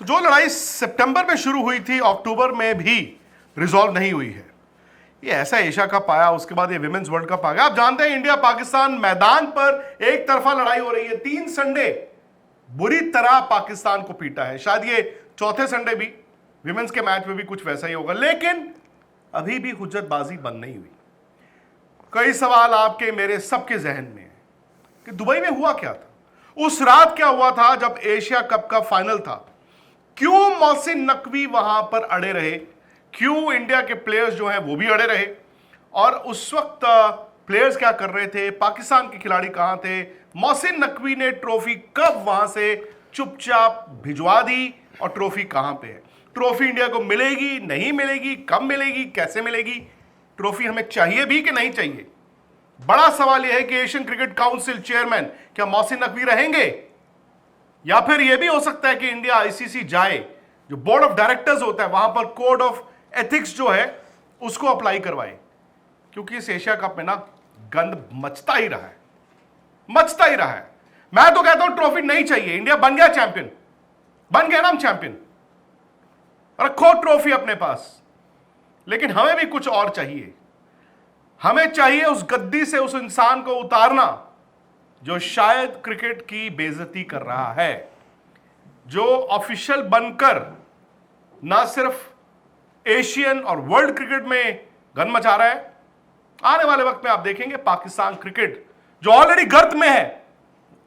तो जो लड़ाई सितंबर में शुरू हुई थी, अक्टूबर में भी रिजॉल्व नहीं हुई है। ये ऐसा एशिया कप आया, उसके बाद ये विमेंस वर्ल्ड कप आ गया। आप जानते हैं इंडिया पाकिस्तान मैदान पर एक तरफा लड़ाई हो रही है। 3 संडे बुरी तरह पाकिस्तान को पीटा है। शायद ये चौथे संडे भी विमेंस के मैच में भी कुछ वैसा ही होगा, लेकिन अभी भी हुज्जतबाजी बंद नहीं हुई। कई सवाल आपके मेरे सबके जहन में है कि दुबई में हुआ क्या था, उस रात क्या हुआ था जब एशिया कप का फाइनल था। क्यों मोहसिन नकवी वहां पर अड़े रहे, क्यों इंडिया के प्लेयर्स जो हैं वो भी अड़े रहे, और उस वक्त प्लेयर्स क्या कर रहे थे, पाकिस्तान के खिलाड़ी कहां थे, मोहसिन नकवी ने ट्रॉफी कब वहां से चुपचाप भिजवा दी और ट्रॉफी कहां पे है। ट्रॉफी इंडिया को मिलेगी, नहीं मिलेगी, कब मिलेगी, कैसे मिलेगी, ट्रॉफी हमें चाहिए भी कि नहीं चाहिए। बड़ा सवाल यह है कि एशियन क्रिकेट काउंसिल चेयरमैन क्या मोहसिन नकवी रहेंगे, या फिर यह भी हो सकता है कि इंडिया आईसीसी जाए, जो बोर्ड ऑफ डायरेक्टर्स होता है वहां पर कोड ऑफ एथिक्स जो है उसको अप्लाई करवाए। क्योंकि इस एशिया कप में ना गंद मचता ही रहा है, मचता ही रहा है। मैं तो कहता हूं ट्रॉफी नहीं चाहिए, इंडिया बन गया चैंपियन, बन गया ना हम चैंपियन, रखो ट्रॉफी अपने पास। लेकिन हमें भी कुछ और चाहिए। हमें चाहिए उस गद्दी से उस इंसान को उतारना जो शायद क्रिकेट की बेइज्जती कर रहा है, जो ऑफिशियल बनकर ना सिर्फ एशियन और वर्ल्ड क्रिकेट में गन मचा रहा है। आने वाले वक्त में आप देखेंगे पाकिस्तान क्रिकेट जो ऑलरेडी गर्त में है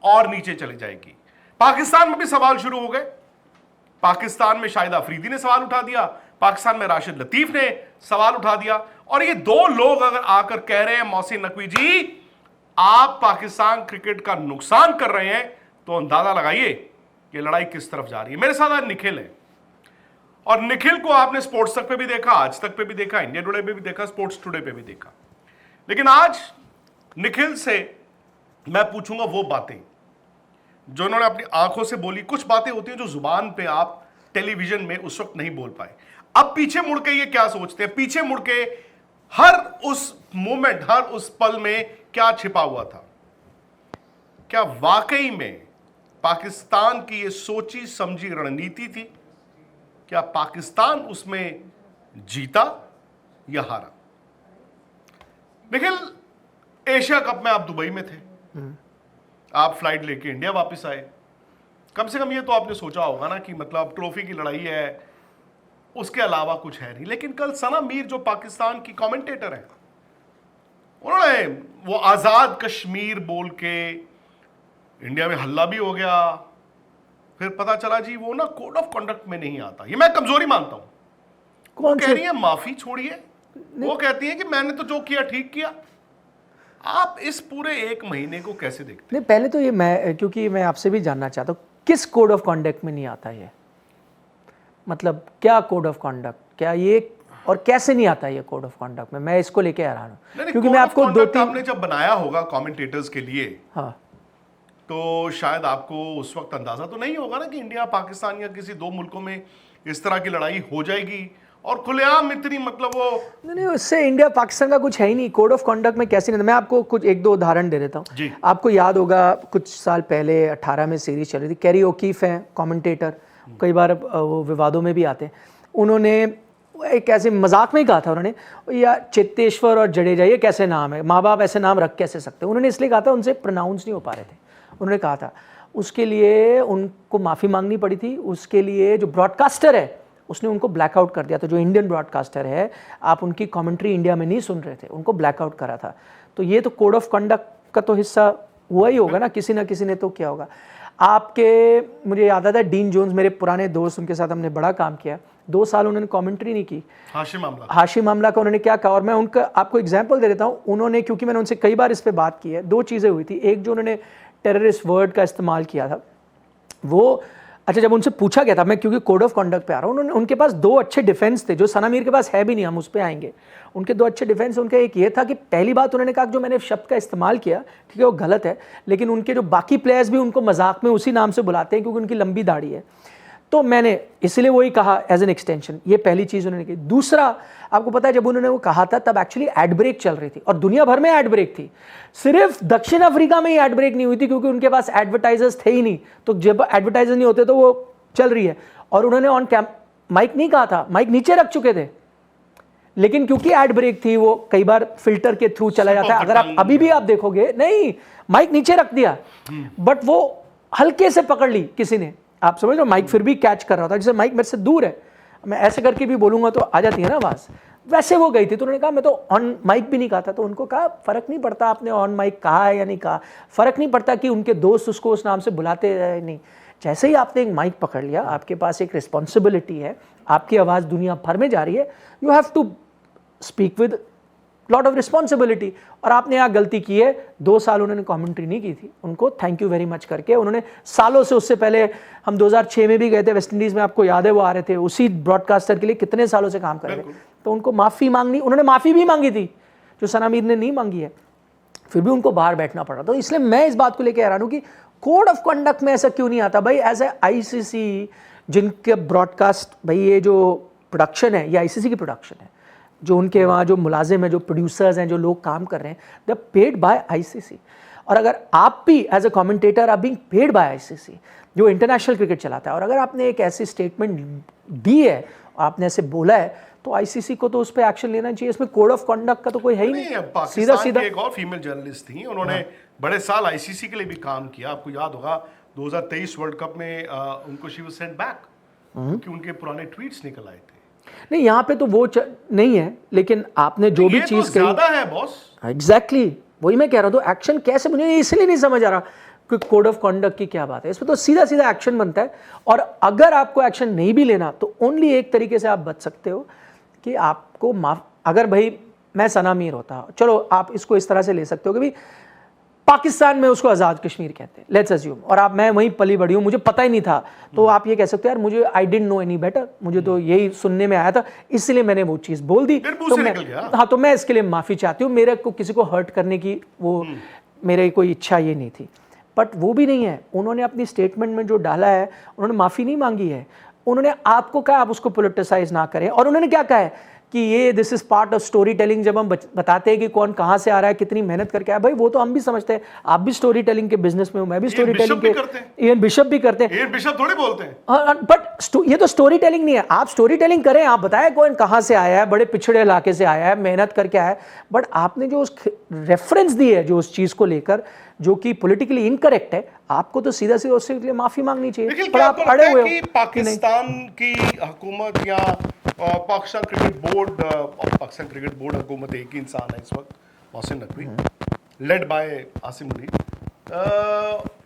और नीचे चली जाएगी। पाकिस्तान में भी सवाल शुरू हो गए। पाकिस्तान में शाहिद अफरीदी ने सवाल उठा दिया, पाकिस्तान में राशिद लतीफ ने सवाल उठा दिया, और ये 2 लोग अगर आकर कह रहे हैं मोहसिन नकवी जी आप पाकिस्तान क्रिकेट का नुकसान कर रहे हैं, तो अंदाजा लगाइए कि लड़ाई किस तरफ जा रही है। मेरे साथ आज निखिल है, और निखिल को आपने स्पोर्ट्स तक पे भी देखा, आज तक पे भी देखा, इंडिया टुडे पे भी देखा, स्पोर्ट्स टुडे पे भी देखा। लेकिन आज निखिल से मैं पूछूंगा वो बातें जो उन्होंने अपनी आंखों से बोली। कुछ बातें होती हैं जो जुबान पे आप टेलीविजन में उस वक्त नहीं बोल पाए। अब पीछे मुड़ के ये क्या सोचते हैं, पीछे मुड़ के हर उस मोमेंट, हर उस पल में क्या छिपा हुआ था। क्या वाकई में पाकिस्तान की ये सोची समझी रणनीति थी? क्या पाकिस्तान उसमें जीता या हारा? निखिल, एशिया कप में आप दुबई में थे, आप फ्लाइट लेके इंडिया वापस आए। कम से कम ये तो आपने सोचा होगा ना कि मतलब ट्रॉफी की लड़ाई है, उसके अलावा कुछ है नहीं। लेकिन कल सना मीर जो पाकिस्तान की कमेंटेटर है, उन्होंने वो आजाद कश्मीर बोल के इंडिया में हल्ला भी हो गया। फिर पता चला जी वो ना कोड ऑफ कंडक्ट में नहीं आता। ये मैं कमजोरी मानता हूं। वो कह रही है माफी छोड़िए, वो कहती है कि मैंने तो जो किया ठीक किया। आप इस पूरे 1 महीने को कैसे देखते हैं? नहीं, पहले तो ये क्योंकि मैं आपसे भी जानना चाहता हूँ किस कोड ऑफ कंडक्ट में नहीं आता ये, मतलब क्या कोड ऑफ कंडक्ट, क्या ये और कैसे नहीं आता ये कोड ऑफ कंडक्ट में? मैं इसको लेके हैरान हूँ, क्योंकि मैं आपको 2-3 आपने जब बनाया होगा कमेंटेटर्स के लिए, हाँ, तो शायद आपको उस वक्त अंदाजा तो नहीं होगा ना कि इंडिया पाकिस्तान या किसी 2 मुल्कों में इस तरह की लड़ाई हो जाएगी और खुलेआम इतनी, मतलब वो नहीं, उससे इंडिया पाकिस्तान का कुछ है ही नहीं। कोड ऑफ कंडक्ट में कैसे नहीं? मैं आपको कुछ 1-2 उदाहरण दे देता हूँ। आपको याद होगा कुछ साल पहले 18 में सीरीज चल रही थी, कैरी ओकीफ हैं कमेंटेटर, कई बार वो विवादों में भी आते हैं। उन्होंने एक ऐसे मजाक में ही कहा था उन्होंने, या चेतेश्वर और जडेजा ये कैसे नाम है, माँ बाप ऐसे नाम रख कैसे सकते? उन्होंने इसलिए कहा था उनसे प्रोनाउंस नहीं हो पा रहे थे। उन्होंने कहा था उसके लिए उनको माफ़ी मांगनी पड़ी थी। उसके लिए जो ब्रॉडकास्टर है उसने उनको ब्लैकआउट कर दिया था। जो इंडियन ब्रॉडकास्टर है, आप उनकी कमेंट्री इंडिया में नहीं सुन रहे थे, उनको ब्लैकआउट करा था। तो ये तो कोड ऑफ कंडक्ट का तो हिस्सा हुआ ही होगा ना किसी ने तो किया होगा। आपके, मुझे याद आता है डीन जोन्स, मेरे पुराने दोस्त, उनके साथ हमने बड़ा काम किया। 2 साल उन्होंने कमेंट्री नहीं की। हाशिम मामला का उन्होंने क्या कहा, और मैं उनका आपको एग्जांपल दे देता हूँ। उन्होंने, क्योंकि मैंने उनसे कई बार इस पे बात की है, 2 चीज़ें हुई थी। एक, जो उन्होंने टेररिस्ट वर्ड का इस्तेमाल किया था वो, अच्छा जब उनसे पूछा गया था, मैं क्योंकि कोड ऑफ कंडक्ट पे आ रहा हूँ, उनके पास 2 अच्छे डिफेंस थे जो सना मीर के पास है भी नहीं, हम उस पर आएंगे। उनके 2 अच्छे डिफेंस, उनका एक ये था कि पहली बात उन्होंने कहा जो मैंने शब्द का इस्तेमाल किया, ठीक है वो गलत है, लेकिन उनके जो बाकी प्लेयर्स भी उनको मजाक में उसी नाम से बुलाते हैं क्योंकि उनकी लंबी दाढ़ी है। तो मैंने इसलिए वही कहा एज एन एक्सटेंशन। ये पहली चीज़ उन्होंने की। दूसरा, आपको पता है जब उन्होंने वो कहा था तब एक्चुअली एड ब्रेक चल रही थी और दुनिया भर में एड ब्रेक थी। सिर्फ दक्षिण अफ्रीका में ही एड ब्रेक नहीं हुई थी क्योंकि उनके पास एडवर्टाइजर्स थे ही नहीं। तो जब एडवर्टाइजर नहीं होते तो वो चल रही है, और उन्होंने ऑन कैम माइक नहीं कहा था, माइक नीचे रख चुके थे, लेकिन क्योंकि एड ब्रेक थी वो कई बार फिल्टर के थ्रू चला जाता है, अगर आप अभी भी आप देखोगे, नहीं माइक नीचे रख दिया, बट वो हल्के से पकड़ ली किसी ने, आप समझ लो, माइक फिर भी कैच कर रहा था, जैसे माइक मेरे से दूर है, मैं ऐसे करके भी बोलूंगा तो आ जाती है ना आवाज, वैसे वो गई थी। तो उन्होंने कहा मैं तो ऑन माइक भी नहीं कहा था, तो उनको कहा फर्क नहीं पड़ता आपने ऑन माइक कहा है या नहीं कहा, फर्क नहीं पड़ता कि उनके दोस्त उसको उस नाम से बुलाते हैं नहीं, जैसे ही आपने एक माइक पकड़ लिया, आपके पास एक रिस्पॉन्सिबिलिटी है, आपकी आवाज़ दुनिया भर में जा रही है, you have to speak with lot of responsibility. और आपने यहाँ गलती की है, 2 साल उन्होंने कमेंट्री नहीं की थी, उनको थैंक यू वेरी मच करके उन्होंने सालों से, उससे पहले हम 2006 में भी गए थे वेस्ट इंडीज़ में, आपको याद है वो आ रहे थे, उसी ब्रॉडकास्टर के लिए कितने सालों से काम कर रहे थे, तो उनको माफ़ी मांगनी, उन्होंने माफ़ी भी मांगी थी जो सना मीर ने नहीं मांगी है, फिर भी उनको बाहर बैठना पड़ा। तो इसलिए मैं इस बात को लेकर हैरान हूँ कि कोड ऑफ कंडक्ट में ऐसा क्यों नहीं आता भाई, एज ए ICC जिनके ब्रॉडकास्ट, भाई ये जो प्रोडक्शन है ये ICC की प्रोडक्शन है, जो उनके वहाँ जो मुलाजिम हैं, जो प्रोड्यूसर्स हैं, जो लोग काम कर रहे हैं, they are paid by ICC। और अगर आप भी एज ए कमेंटेटर आप बीइंग पेड बाय ICC जो इंटरनेशनल क्रिकेट चलाता है, और अगर आपने एक ऐसी स्टेटमेंट दी है और आपने ऐसे बोला है, तो ICC को तो उस पर एक्शन लेना चाहिए, इसमें कोड ऑफ कंडक्ट का तो कोई है ही नहीं। सीधा सीधा एक और फीमेल जर्नलिस्ट थी, उन्होंने बड़े साल ICC के लिए भी काम किया, आपको याद होगा 2023 वर्ल्ड कप में उनको शी वाज सेंट बैक क्योंकि उनके पुराने ट्वीट्स निकल आए थे। नहीं, यहाँ पे तो वो नहीं है, लेकिन आपने जो भी चीज कही ज्यादा है बॉस। एग्जैक्टली वही मैं कह रहा हूँ, तो एक्शन कैसे, मुझे इसलिए नहीं समझ आ रहा कि कोड ऑफ कंडक्ट की क्या बात है, इसमें तो सीधा सीधा एक्शन बनता है। और अगर आपको एक्शन नहीं भी लेना, तो ओनली एक तरीके से आप बच सकते हो कि आपको अगर भाई मैं सना मीर होता, चलो आप इसको इस तरह से ले सकते हो कि भाई पाकिस्तान में उसको आज़ाद कश्मीर कहते हैं, लेट्स अज्यूम, और आप, मैं वहीं पली बड़ी हूँ, मुझे पता ही नहीं था, तो आप ये कह सकते हो यार मुझे I didn't know any better, मुझे तो यही सुनने में आया था इसलिए मैंने वो चीज़ बोल दी, तो मैं, हाँ, तो मैं इसके लिए माफ़ी चाहती हूँ, मेरे को किसी को हर्ट करने की वो मेरी कोई इच्छा ये नहीं थी। बट वो भी नहीं है, उन्होंने अपनी स्टेटमेंट में जो डाला है, उन्होंने माफ़ी नहीं मांगी है, उन्होंने आपको कहा आप उसको पोलिटिसाइज ना करें, और उन्होंने क्या कहा है कि ये this is part of story telling, जब हम बताते हैं कि कौन कहाँ से आ रहा है, कितनी मेहनत करके आया, भाई वो तो हम भी समझते हैं, आप भी स्टोरी टेलिंग के बिजनेस में हो, मैं भी स्टोरी टेलिंग के, इवन बिशप भी करते हैं, बिशप थोड़ी बोलते हैं, बट ये तो स्टोरी टेलिंग नहीं है, आप स्टोरी टेलिंग करें, आप बताएं कौन कहाँ से आया है, बड़े पिछड़े इलाके से आया है, मेहनत करके आया है, बट आपने जो उस रेफरेंस दी है जो उस चीज को लेकर जो कि पॉलिटिकली इनकरेक्ट है, आपको तो सीधा सीधा उसके लिए माफी मांगनी चाहिए। पर आप अड़े हुए हो पाकिस्तान की हुकूमत या पाकिस्तान क्रिकेट बोर्ड हुकूमत एक ही इंसान है इस वक्त, मोहसिन नकवी, लेड बाय आसिम मुनीर,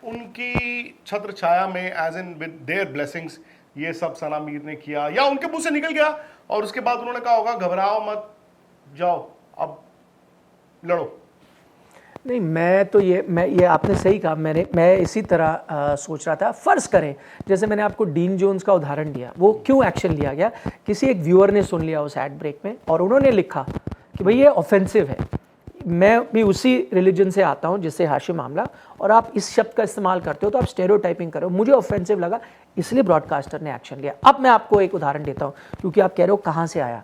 उनकी छत्र छाया में as in with their blessings ये सब सना मीर ने किया, या उनके मुंह से निकल गया और उसके बाद उन्होंने कहा होगा घबराओ मत, जाओ अब लड़ो। नहीं, मैं ये आपने सही कहा, मैं इसी तरह सोच रहा था। फ़र्ज़ करें जैसे मैंने आपको डीन जोन्स का उदाहरण दिया, वो क्यों एक्शन लिया गया, किसी एक व्यूअर ने सुन लिया उस एड ब्रेक में और उन्होंने लिखा कि भाई ये ऑफेंसिव है, मैं भी उसी रिलीजन से आता हूँ जिससे हाशिम मामला, और आप इस शब्द का इस्तेमाल करते हो तो आप स्टेरियोटाइपिंग करो, मुझे ऑफेंसिव लगा, इसलिए ब्रॉडकास्टर ने एक्शन लिया। अब मैं आपको एक उदाहरण देता हूँ, क्योंकि आप कह रहे हो कहाँ से आया।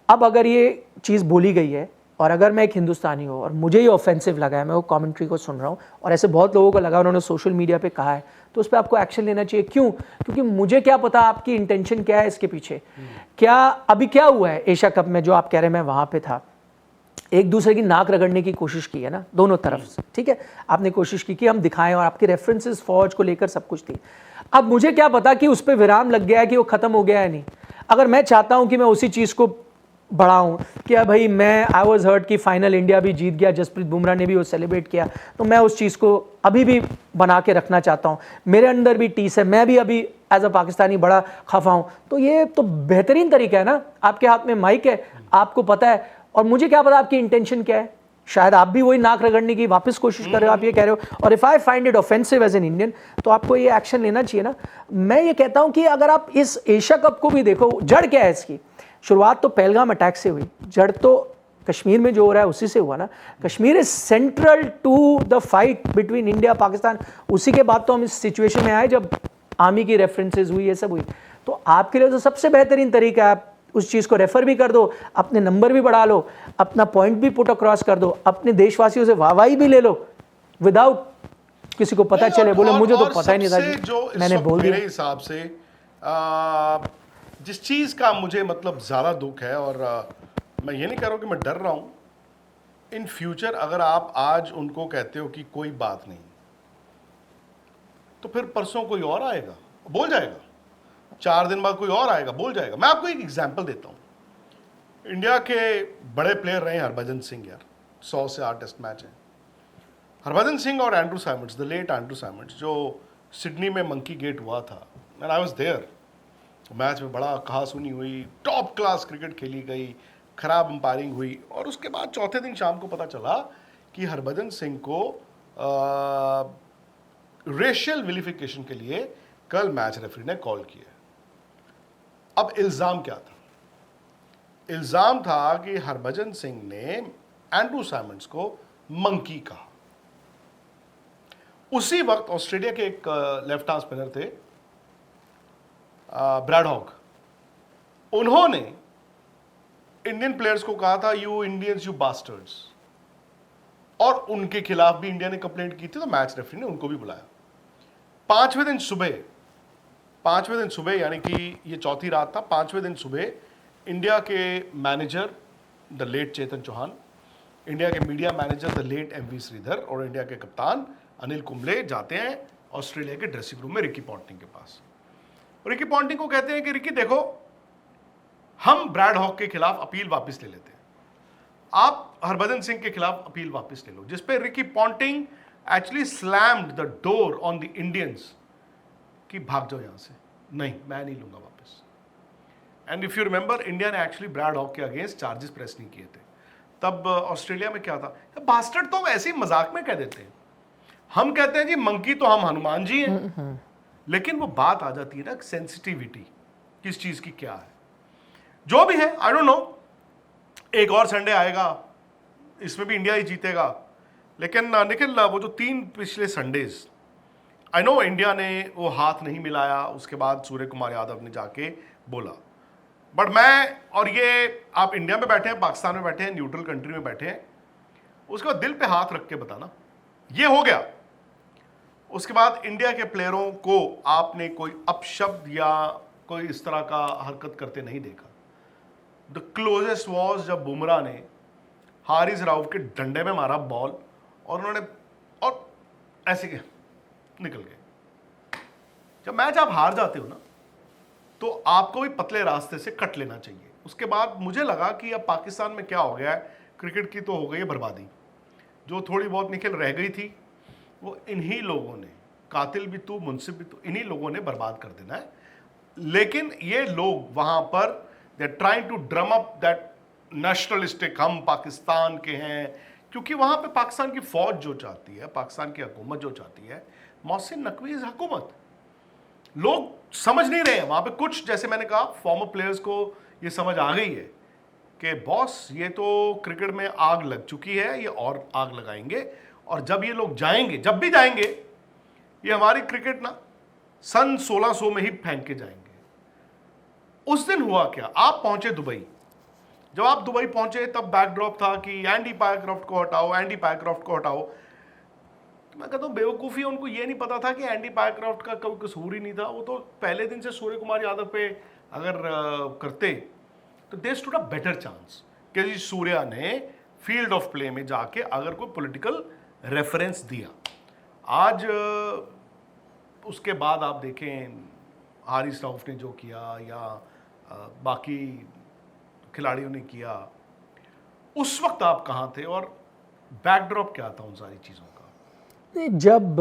अब अगर ये चीज़ बोली गई है और अगर मैं एक हिंदुस्तानी हूँ और मुझे ये ऑफेंसिव लगा है, मैं वो कमेंट्री को सुन रहा हूँ और ऐसे बहुत लोगों को लगा, उन्होंने सोशल मीडिया पे कहा है, तो उस पर आपको एक्शन लेना चाहिए। क्यों? क्योंकि मुझे क्या पता आपकी इंटेंशन क्या है इसके पीछे। क्या अभी क्या हुआ है एशिया कप में, जो आप कह रहे हैं मैं वहाँ पे था, एक दूसरे की नाक रगड़ने की कोशिश की है ना दोनों तरफ से, ठीक है, आपने कोशिश की कि हम दिखाएं और आपके रेफरेंसेस फौज को लेकर सब कुछ थी। अब मुझे क्या पता कि उस पर विराम लग गया है कि वो ख़त्म हो गया है नहीं। अगर मैं चाहता हूँ कि मैं उसी चीज़ को बढ़ाऊं कि भाई मैं आई वॉज हर्ट कि फाइनल इंडिया भी जीत गया, जसप्रीत बुमराह ने भी वो सेलिब्रेट किया, तो मैं उस चीज़ को अभी भी बना के रखना चाहता हूं, मेरे अंदर भी टीस है, मैं भी अभी एज अ पाकिस्तानी बड़ा खफा हूं, तो ये तो बेहतरीन तरीका है ना। आपके हाथ में माइक है, आपको पता है, और मुझे क्या पता आपकी इंटेंशन क्या है, शायद आप भी वही नाक रगड़ने की वापस कोशिश कर रहे हो, आप ये कह रहे हो, और if I find it offensive as an Indian, तो आपको ये एक्शन लेना चाहिए ना। मैं ये कहता हूं कि अगर आप इस एशिया कप को भी देखो, जड़ क्या है इसकी, शुरुआत तो पहलगाम अटैक से हुई, जड़ तो कश्मीर में जो हो रहा है उसी से हुआ ना। Kashmir is central to the fight between India Pakistan, उसी के बाद तो हम इस सिचुएशन में आए जब आर्मी की रेफरेंसेज हुई, ये सब हुई। तो आपके लिए तो सबसे बेहतरीन तरीका है, आप उस चीज़ को रेफर भी कर दो, अपने नंबर भी बढ़ा लो, अपना पॉइंट भी पुट अक्रॉस कर दो, अपने देशवासियों से वाहवाही भी ले लो, विदाउट किसी को पता चले, बोले मुझे तो पता ही नहीं था सबसे जो कि इस मैंने वक्त बोल दिया। मेरे हिसाब से जिस चीज का मुझे मतलब ज्यादा दुख है, और मैं ये नहीं कह रहा हूं कि मैं डर रहा हूं, इन फ्यूचर अगर आप आज उनको कहते हो कि कोई बात नहीं, तो फिर परसों कोई और आएगा बोल जाएगा, 4 दिन बाद कोई और आएगा बोल जाएगा। मैं आपको एक एग्जांपल देता हूं। इंडिया के बड़े प्लेयर रहे हरभजन सिंह, यार 100 से 8 टेस्ट मैच है। हरभजन सिंह और Andrew Symonds, the late Andrew Symonds, जो सिडनी में मंकी गेट हुआ था, and I was there. Match में बड़ा कहासुनी हुई, टॉप क्लास क्रिकेट खेली गई, खराब अंपायरिंग हुई, और उसके बाद चौथे दिन शाम को पता चला कि हरभजन सिंह को रेशियल विलिफिकेशन के लिए कल मैच रेफरी ने कॉल किया। अब इल्जाम क्या था? इल्जाम था कि हरभजन सिंह ने एंड्रू साइमंड्स को मंकी कहा। उसी वक्त ऑस्ट्रेलिया के एक लेफ्ट आर्म स्पिनर थे ब्रैड हॉग, उन्होंने इंडियन प्लेयर्स को कहा था यू इंडियंस, यू बास्टर्ड्स, और उनके खिलाफ भी इंडिया ने कंप्लेंट की थी, तो मैच रेफरी ने उनको भी बुलाया। पांचवें दिन सुबह यानी कि ये चौथी रात था, पांचवें दिन सुबह इंडिया के manager the late Chetan Chauhan, India के media manager the late MV Sridhar और इंडिया के कप्तान अनिल कुंबले जाते हैं ऑस्ट्रेलिया के ड्रेसिंग रूम में रिकी पॉन्टिंग के पास। रिकी पॉन्टिंग को कहते हैं कि रिकी देखो, हम ब्रैड हॉग के खिलाफ अपील वापस ले लेते हैं, आप हरभजन सिंह के खिलाफ अपील वापस ले लो। जिस पे Ricky Ponting actually slammed the door on the Indians कि भाग जाओ यहां से, नहीं मैं नहीं लूंगा वापस। And if you remember, India ने एक्चुअली ब्रैड हॉग के अगेंस्ट चार्जेस प्रेस नहीं किए थे। तब ऑस्ट्रेलिया में क्या था, बास्टर्ड तो वैसे ही मजाक में कह देते हैं, हम कहते हैं जी मंकी तो हम हनुमान जी हैं, लेकिन वो बात आ जाती है ना सेंसिटिविटी किस चीज की क्या है। जो भी है, आई डोंट नो, एक और संडे आएगा, इसमें भी इंडिया ही जीतेगा। लेकिन निखिल, वो जो 3 पिछले संडेज, आई नो इंडिया ने वो हाथ नहीं मिलाया, उसके बाद सूर्य कुमार यादव ने जाके बोला, बट मैं, और ये आप इंडिया में बैठे हैं, पाकिस्तान में बैठे हैं, न्यूट्रल कंट्री में बैठे हैं, उसके बाद दिल पे हाथ रख के बताना ये हो गया। उसके बाद इंडिया के प्लेयरों को आपने कोई अपशब्द या कोई इस तरह का हरकत करते नहीं देखा। द क्लोजेस्ट वॉज जब बुमराह ने हारिस राउफ के डंडे में मारा बॉल, और उन्होंने और ऐसे निकल गए। जब मैच आप हार जाते हो ना, तो आपको भी पतले रास्ते से कट लेना चाहिए। उसके बाद मुझे लगा कि अब पाकिस्तान में क्या हो गया है, क्रिकेट की तो हो गई है बर्बादी। जो थोड़ी बहुत निखिल रह गई थी, वो इन्हीं लोगों ने, कातिल भी तू मुंसिफ भी तू, इन्हीं लोगों ने बर्बाद कर देना है। लेकिन ये लोग वहां पर they are trying to drum up that nationalistic, हम पाकिस्तान के हैं, क्योंकि वहां पे पाकिस्तान की फौज जो चाहती है, पाकिस्तान की हुकूमत जो चाहती है, मोहसिन नकवी इज हुकूमत। लोग समझ नहीं रहे हैं वहां पे कुछ, जैसे मैंने कहा, फॉर्मर प्लेयर्स को ये समझ आ गई है कि बॉस ये तो क्रिकेट में आग लग चुकी है, ये और आग लगाएंगे, और जब ये लोग जाएंगे, जब भी जाएंगे, ये हमारी क्रिकेट ना सन 1600 में ही फेंक के जाएंगे। उस दिन हुआ क्या, आप पहुंचे दुबई। जब आप दुबई पहुंचे तब बैकड्रॉप था कि एंडी पायक्रॉफ्ट को हटाओ, एंडी पायक्रॉफ्ट को हटाओ। मैं कहता हूं बेवकूफ़ी, उनको ये नहीं पता था कि एंडी पायक्रॉफ्ट का कोई कसूर ही नहीं था। वो तो पहले दिन से सूर्य कुमार यादव पे अगर करते तो they stood a better chance कि जी सूर्या ने फील्ड ऑफ प्ले में जाके अगर कोई पॉलिटिकल रेफरेंस दिया। आज उसके बाद आप देखें हारिस राउफ ने जो किया या बाकी खिलाड़ियों ने किया, उस वक्त आप कहाँ थे और बैकड्रॉप क्या था उन सारी चीज़ों का? जब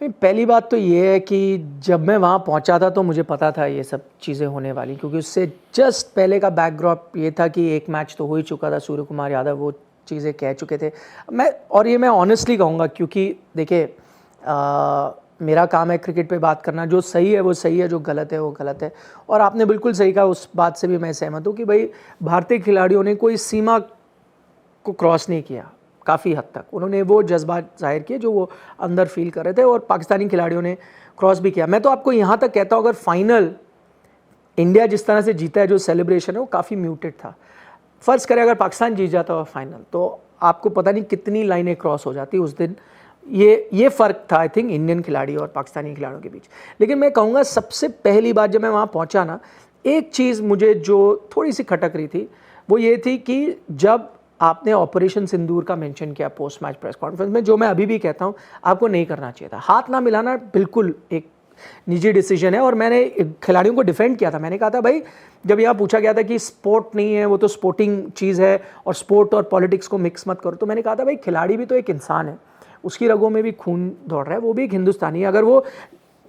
पहली बात तो ये है कि जब मैं वहाँ पहुँचा था तो मुझे पता था ये सब चीज़ें होने वाली, क्योंकि उससे जस्ट पहले का बैकड्रॉप ये था कि एक मैच तो हो ही चुका था, सूर्य कुमार यादव वो चीज़ें कह चुके थे। मैं ऑनेस्टली कहूँगा, क्योंकि देखिए मेरा काम है क्रिकेट पे बात करना, जो सही है वो सही है, जो गलत है वो गलत है। और आपने बिल्कुल सही कहा, उस बात से भी मैं सहमत हूँ कि भाई भारतीय खिलाड़ियों ने कोई सीमा को क्रॉस नहीं किया। काफ़ी हद तक उन्होंने वो जज्बात जाहिर किए जो वो अंदर फील कर रहे थे, और पाकिस्तानी खिलाड़ियों ने क्रॉस भी किया। मैं तो आपको यहाँ तक कहता हूँ, अगर फाइनल इंडिया जिस तरह से जीता है, जो सेलिब्रेशन है वो काफ़ी म्यूटेड था। फ़र्ज़ करें अगर पाकिस्तान जीत जाता हो फाइनल, तो आपको पता नहीं कितनी लाइनें क्रॉस हो जाती उस दिन। ये फ़र्क था आई थिंक इंडियन खिलाड़ी और पाकिस्तानी खिलाड़ियों के बीच। लेकिन मैं कहूँगा सबसे पहली बात जब मैं वहाँ पहुँचा ना, एक चीज़ मुझे जो थोड़ी सी खटक रही थी वो ये थी कि जब आपने ऑपरेशन सिंदूर का मेंशन किया पोस्ट मैच प्रेस कॉन्फ्रेंस में, जो मैं अभी भी कहता हूँ आपको नहीं करना चाहिए था। हाथ ना मिलाना बिल्कुल एक निजी डिसीजन है, और मैंने खिलाड़ियों को डिफेंड किया था। मैंने कहा था भाई, जब यहाँ पूछा गया था कि स्पोर्ट नहीं है, वो तो स्पोर्टिंग चीज़ है और स्पोर्ट और पॉलिटिक्स को मिक्स मत करो, तो मैंने कहा था भाई खिलाड़ी भी तो एक इंसान है, उसकी रगों में भी खून दौड़ रहा है, वो भी एक हिंदुस्तानी है। अगर वो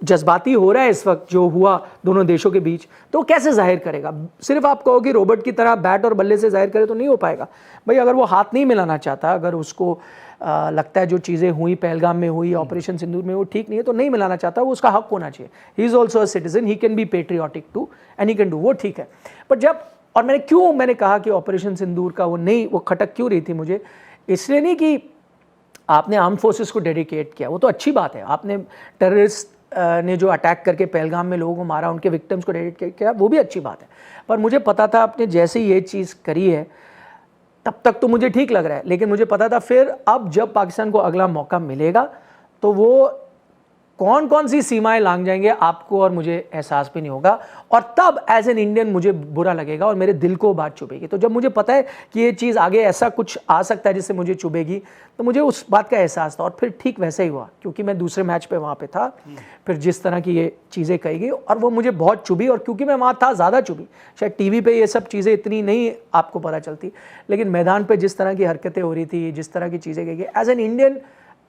जज्बाती हो रहा है इस वक्त जो हुआ दोनों देशों के बीच, तो कैसे जाहिर करेगा? सिर्फ आप कहो कि रोबोट की तरह बैट और बल्ले से जाहिर करे तो नहीं हो पाएगा भाई। अगर वो हाथ नहीं मिलाना चाहता, अगर उसको लगता है जो चीज़ें हुई पहलगाम में हुई, ऑपरेशन सिंदूर में, वो ठीक नहीं है, तो नहीं मिलाना चाहता, वो उसका हक होना चाहिए। He is also a citizen, he can be patriotic too and he can do, वो ठीक है। पर जब, और मैंने कहा कि ऑपरेशन सिंदूर का वो खटक क्यों रही थी मुझे, इसलिए नहीं कि आपने आर्म फोर्सेस को डेडिकेट किया, वो तो अच्छी बात है, आपने टेररिस्ट ने जो अटैक करके पहलगाम में लोगों को मारा, उनके विक्टिम्स को डेडिकेट किया, वो भी अच्छी बात है। पर मुझे पता था आपने जैसे ही ये चीज़ करी है तब तक तो मुझे ठीक लग रहा है, लेकिन मुझे पता था फिर अब जब पाकिस्तान को अगला मौका मिलेगा तो वो कौन कौन सी सीमाएं लांघ जाएंगे आपको और मुझे एहसास भी नहीं होगा, और तब एज एन इंडियन मुझे बुरा लगेगा और मेरे दिल को बात चुभेगी। तो जब मुझे पता है कि ये चीज़ आगे ऐसा कुछ आ सकता है जिससे मुझे चुभेगी, तो मुझे उस बात का एहसास था, और फिर ठीक वैसे ही हुआ, क्योंकि मैं दूसरे मैच पे वहाँ पे था। फिर जिस तरह की ये चीज़ें कही गई और वो मुझे बहुत चुभी, और क्योंकि मैं वहाँ था ज़्यादा चुभी। शायद टीवी पे ये सब चीज़ें इतनी नहीं आपको पता चलती, लेकिन मैदान पर जिस तरह की हरकतें हो रही थी, जिस तरह की चीज़ें कही गई, as an Indian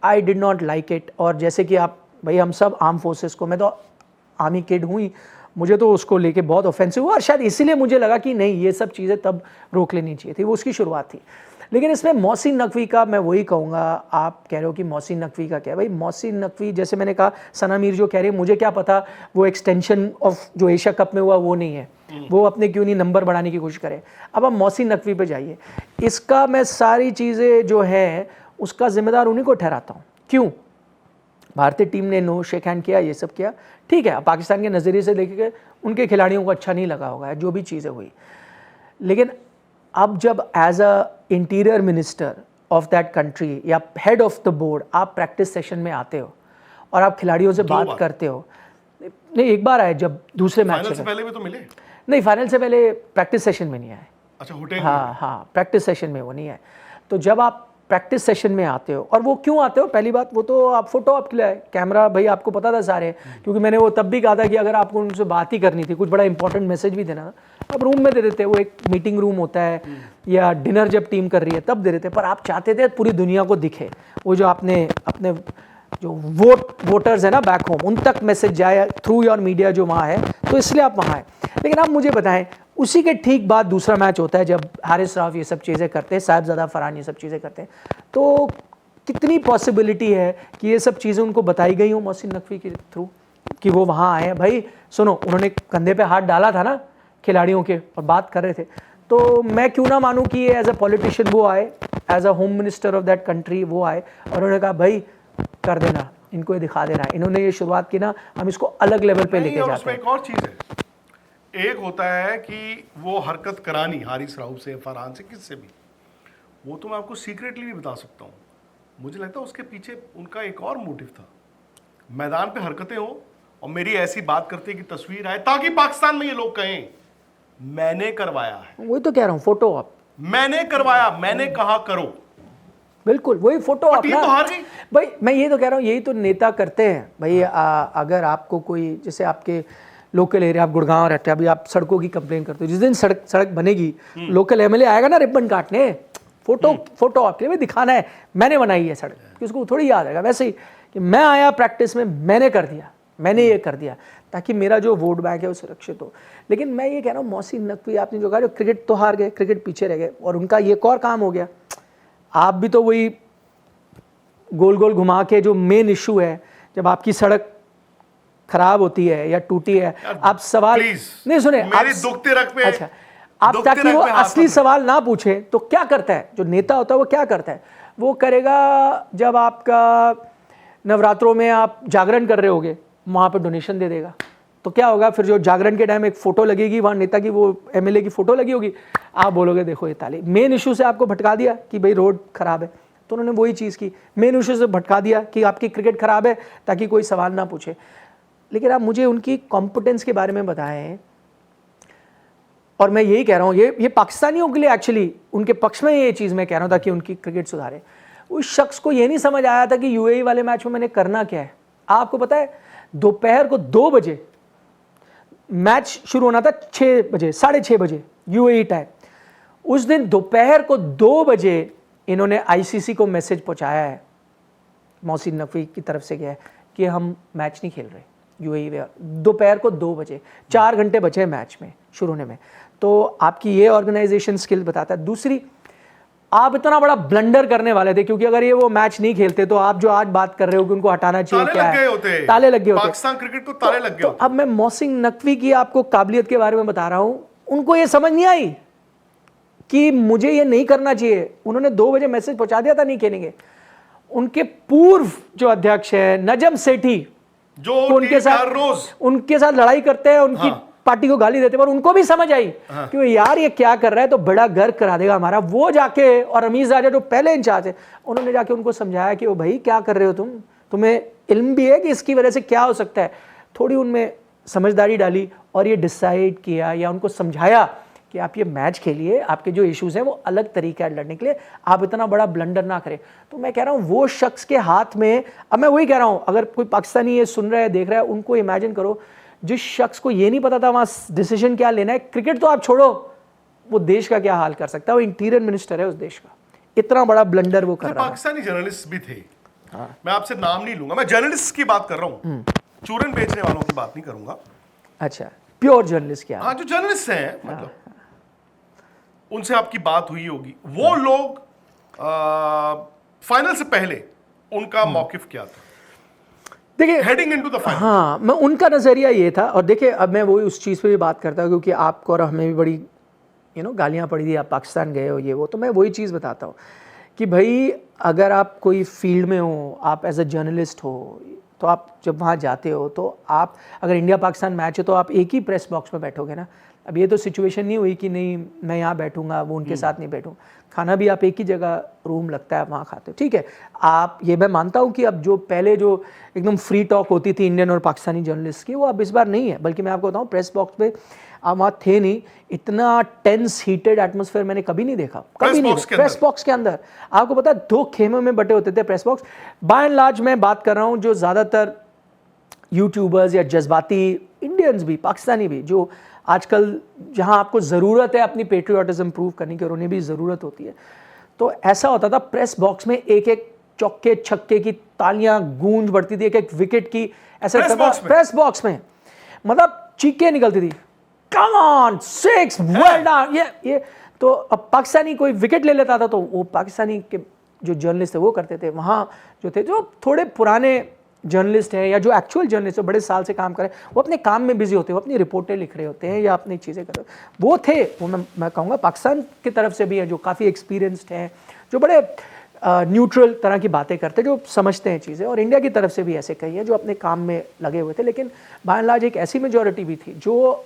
I did not like it. और जैसे कि आप भाई, हम सब आर्म फोर्सेस को, मैं तो आर्मी किड हुई, मुझे तो उसको लेके बहुत ऑफेंसिव हुआ, और शायद इसीलिए मुझे लगा कि नहीं, ये सब चीज़ें तब रोक लेनी चाहिए थी, वो उसकी शुरुआत थी। लेकिन इसमें मोहसिन नकवी का मैं वही कहूँगा, आप कह रहे हो कि मोहसिन नकवी का क्या है भाई, मोहसिन नकवी जैसे मैंने कहा, सना मीर जो कह रही है, मुझे क्या पता वो एक्सटेंशन ऑफ जो एशिया कप में हुआ वो नहीं है, वो अपने क्यों नहीं नंबर बढ़ाने की कोशिश करें। अब आप मोहसिन नकवी पे जाइए, इसका मैं सारी चीज़ें जो है उसका जिम्मेदार उन्हीं को ठहराता हूँ। क्यों? भारतीय टीम ने नो शेक हैंड किया, ये सब किया, ठीक है, पाकिस्तान के नज़रिए से देखेंगे उनके खिलाड़ियों को अच्छा नहीं लगा होगा जो भी चीज़ें हुई। लेकिन अब जब as a interior minister of that country या हेड ऑफ द बोर्ड आप प्रैक्टिस सेशन में आते हो और आप खिलाड़ियों से बात करते हो, नहीं एक बार आए जब दूसरे मैच से पहले भी तो मिले, नहीं फाइनल से पहले प्रैक्टिस सेशन में नहीं आए। अच्छा, होटल, हाँ, प्रैक्टिस सेशन में वो नहीं आए। तो जब आप प्रैक्टिस सेशन में आते हो, और वो क्यों आते हो, पहली बात वो तो आप फोटो आप के लिए कैमरा भाई आपको पता था सारे, क्योंकि मैंने वो तब भी कहा था कि अगर आपको उनसे बात ही करनी थी, कुछ बड़ा इंपॉर्टेंट मैसेज भी देना था, आप रूम में दे देते, वो एक मीटिंग रूम होता है या डिनर जब टीम कर रही है तब दे देते, पर आप चाहते थे पूरी दुनिया को दिखे, वो जो आपने अपने जो वोटर्स है ना बैक होम, उन तक मैसेज जाए थ्रू योर मीडिया जो वहाँ है, तो इसलिए आप वहाँ हैं। लेकिन आप मुझे बताएं, उसी के ठीक बाद दूसरा मैच होता है जब हारिस राव ये सब चीज़ें करते हैं, साहिबजादा फरहान ये सब चीज़ें करते हैं, तो कितनी पॉसिबिलिटी है कि ये सब चीज़ें उनको बताई गई हों मोहसिन नकवी के थ्रू कि वो वहाँ आए हैं। भाई सुनो, उन्होंने कंधे पे हाथ डाला था ना खिलाड़ियों के और बात कर रहे थे, तो मैं क्यों ना मानूँ कि एज अ पॉलिटिशियन वो आए, as a home minister of that country वो आए, और उन्होंने कहा भाई कर देना, इनको ये दिखा देना, इन्होंने ये शुरुआत की ना, हम इसको अलग लेवल पे लेके जाते हैं। एक और चीज़ है, एक होता है कि वो हरकत करानी हारिस राव से, फरहान से, किससे भी, वो तो मैं आपको सीक्रेटली भी बता सकता हूँ। मुझे लगता है उसके पीछे उनका एक और मोटिव था, मैदान पे हरकतें हो और मेरी ऐसी बात करते की तस्वीर आए ताकि पाकिस्तान में ये लोग कहें मैंने करवाया है। वही तो कह रहा हूँ, फोटो आप, मैंने करवाया, मैंने कहा करो, बिल्कुल वही फोटो आप ना, तो हार गई भाई। मैं ये तो कह रहा हूँ, यही तो नेता करते हैं भाई। अगर आपको कोई, जैसे आपके लोकल एरिया, आप गुड़गांव रहते हैं, अभी आप सड़कों की कंप्लेन करते हो, जिस दिन सड़क बनेगी लोकल एमएलए आएगा ना रिबन काटने, फोटो आपके लिए दिखाना है मैंने बनाई है सड़क, कि उसको थोड़ी याद आएगा। वैसे ही कि मैं आया प्रैक्टिस में, मैंने कर दिया, मैंने ये कर दिया, ताकि मेरा जो वोट बैंक है वो सुरक्षित हो। लेकिन मैं ये कह रहा हूँ, मोहसिन नकवी आपने जो कहा, जो क्रिकेट तो हार गए, क्रिकेट पीछे रह गए, और उनका ये एक और काम हो गया, आप भी तो वही गोल गोल घुमा के, जो मेन इशू है, जब आपकी सड़क खराब होती है या टूटी है, आप सवाल नहीं सुने, मेरी दुखते रख पे, अच्छा, आप ताकि वो असली सवाल ना पूछे, तो क्या करता है जो नेता होता है, वो क्या करता है, वो करेगा जब आपका नवरात्रों में आप जागरण कर रहे होगे, वहाँ पे डोनेशन दे देगा, तो क्या होगा फिर, जो जागरण के टाइम एक फोटो लगेगी वहाँ नेता की, वो एमएलए की फोटो लगी होगी, आप बोलोगे देखो ये ताली। मेन इशू से आपको भटका दिया कि भाई रोड खराब है, तो उन्होंने वही चीज़ की, मेन इशू से भटका दिया कि आपकी क्रिकेट खराब है ताकि कोई सवाल ना पूछे। लेकिन आप मुझे उनकी कॉम्पिटेंस के बारे में बताएं, और मैं यही कह रहा हूँ, ये पाकिस्तानियों के लिए एक्चुअली उनके पक्ष में ये चीज़ मैं कह रहा हूँ ताकि उनकी क्रिकेट सुधारे। उस शख्स को ये नहीं समझ आया था कि यूएई वाले मैच में मैंने करना क्या है। आपको पता है दोपहर को 2 बजे मैच शुरू होना था, 6 बजे 6:30 बजे यूएई टाइम। उस दिन दोपहर को 2 बजे इन्होंने आईसीसी को मैसेज पहुंचाया है, मोहसिन नकवी की तरफ से गया है कि हम मैच नहीं खेल रहे यूएई में। दोपहर को 2 बजे, 4 घंटे बचे मैच में शुरू होने में। तो आपकी ये ऑर्गेनाइजेशन स्किल बताता है। दूसरी, आप इतना बड़ा ब्लंडर करने वाले थे, क्योंकि अगर ये वो मैच नहीं खेलते तो आप जो आज बात कर रहे हो कि उनको हटाना चाहिए, क्या है, ताले लग गए होते, पाकिस्तान क्रिकेट को ताले लग गए होते। अब मैं मोहसिन नकवी की आपको काबिलियत के बारे में बता रहा हूं, उनको ये समझ नहीं आई कि मुझे ये नहीं करना चाहिए। उन्होंने 2 बजे मैसेज पहुंचा दिया था नहीं खेलेंगे। उनके पूर्व जो अध्यक्ष है नजम सेठी, जो उनके साथ लड़ाई करते हैं, उनकी पार्टी को गाली देते, पर उनको भी समझ आई कि यार ये क्या कर रहा है, तो बड़ा गर्व करा देगा हमारा। वो जाके, और रमीज राजा जो पहले इंचार्ज है, उन्होंने जाके उनको समझाया कि ओ भाई क्या कर रहे हो तुम, तुम्हें इल्म भी है कि इसकी वजह से क्या हो सकता है। थोड़ी उनमें समझदारी डाली और ये डिसाइड किया या उनको समझाया कि आप ये मैच खेलिए, आपके जो इश्यूज हैं वो अलग तरीका है लड़ने के लिए, आप इतना बड़ा ब्लंडर ना करें। तो मैं कह रहा हूँ वो शख्स के हाथ में, अब मैं वही कह रहा हूँ, अगर कोई पाकिस्तानी ये सुन रहा है, देख रहा है, उनको इमेजिन करो जिस शख्स को ये नहीं पता था वहाँ डिसीजन क्या लेना है, क्रिकेट तो आप छोड़ो, वो देश का क्या हाल कर सकता है। वो इंटीरियर मिनिस्टर है उस देश का, इतना बड़ा ब्लंडर वो कर रहा है। पाकिस्तानी जर्नलिस्ट भी थे, मैं आपसे नाम नहीं लूंगा, मैं जर्नलिस्ट की बात कर रहा हूँ, चूरन बेचने वालों की बात नहीं करूंगा। अच्छा, प्योर जर्नलिस्ट क्या? हाँ, जो जर्नलिस्ट हैं, मतलब उनसे आपकी बात हुई होगी। वो लोग फाइनल से पहले उनका मौकिफ क्या था? देखिए, हेडिंग इनटू द फाइनल, हाँ, मैं उनका नजरिया ये था। और देखिए, अब मैं वही उस चीज़ पे भी बात करता हूँ, क्योंकि आपको और हमें भी बड़ी गालियाँ पड़ी थी, आप पाकिस्तान गए हो ये वो, तो मैं वही चीज़ बताता हूँ कि भाई अगर आप कोई फील्ड में हो, आप एज अ जर्नलिस्ट हो, तो आप जब वहाँ जाते हो तो आप, अगर इंडिया पाकिस्तान मैच है तो आप एक ही प्रेस बॉक्स में बैठोगे ना। अब ये तो सिचुएशन नहीं हुई कि नहीं मैं यहाँ बैठूंगा, वो उनके साथ नहीं बैठूँ। खाना भी आप एक ही जगह रूम लगता है, आप वहाँ खाते हो, ठीक है। आप, ये मैं मानता हूँ कि अब जो पहले जो एकदम फ्री टॉक होती थी इंडियन और पाकिस्तानी जर्नलिस्ट की, वो अब इस बार नहीं है। बल्कि मैं आपको बताऊँ, प्रेस बॉक्स पे आप वहाँ थे नहीं, इतना टेंस हीटेड एटमॉस्फेयर मैंने कभी नहीं देखा, कभी नहीं। प्रेस बॉक्स के अंदर आपको पता है 2 खेमों में बटे होते थे press box. By and large मैं बात कर रहा हूँ, जो ज़्यादातर यूट्यूबर्स या जज्बाती इंडियंस भी, पाकिस्तानी भी, जो आजकल जहां आपको ज़रूरत है अपनी पेट्रियोटिज्म प्रूव करने की, और उन्हें भी ज़रूरत होती है, तो ऐसा होता था प्रेस बॉक्स में एक एक चौके छक्के की तालियां गूंज बढ़ती थी, एक एक विकेट की, ऐसा प्रेस बॉक्स में मतलब चीखें निकलती थी, कम ऑन 6 वेल डन, ये तो अब पाकिस्तानी कोई विकेट ले लेता था तो वो पाकिस्तानी के जो जर्नलिस्ट थे वो करते थे। वहाँ जो थे, जो थोड़े पुराने जर्नलिस्ट हैं या जो एक्चुअल जर्नलिस्ट है, बड़े साल से काम करें, वो अपने काम में बिजी होते हैं, वो अपनी रिपोर्टें लिख रहे होते हैं या अपनी चीज़ें कर रहे होते हैं, वो थे। वो मैं कहूँगा पाकिस्तान की तरफ से भी है, जो काफ़ी एक्सपीरियंस्ड हैं, जो बड़े न्यूट्रल तरह की बातें करते हैं, जो समझते हैं चीज़ें। और इंडिया की तरफ से भी ऐसे कई हैं जो अपने काम में लगे हुए थे। लेकिन बाय एंड लार्ज एक ऐसी मेजॉरिटी भी थी जो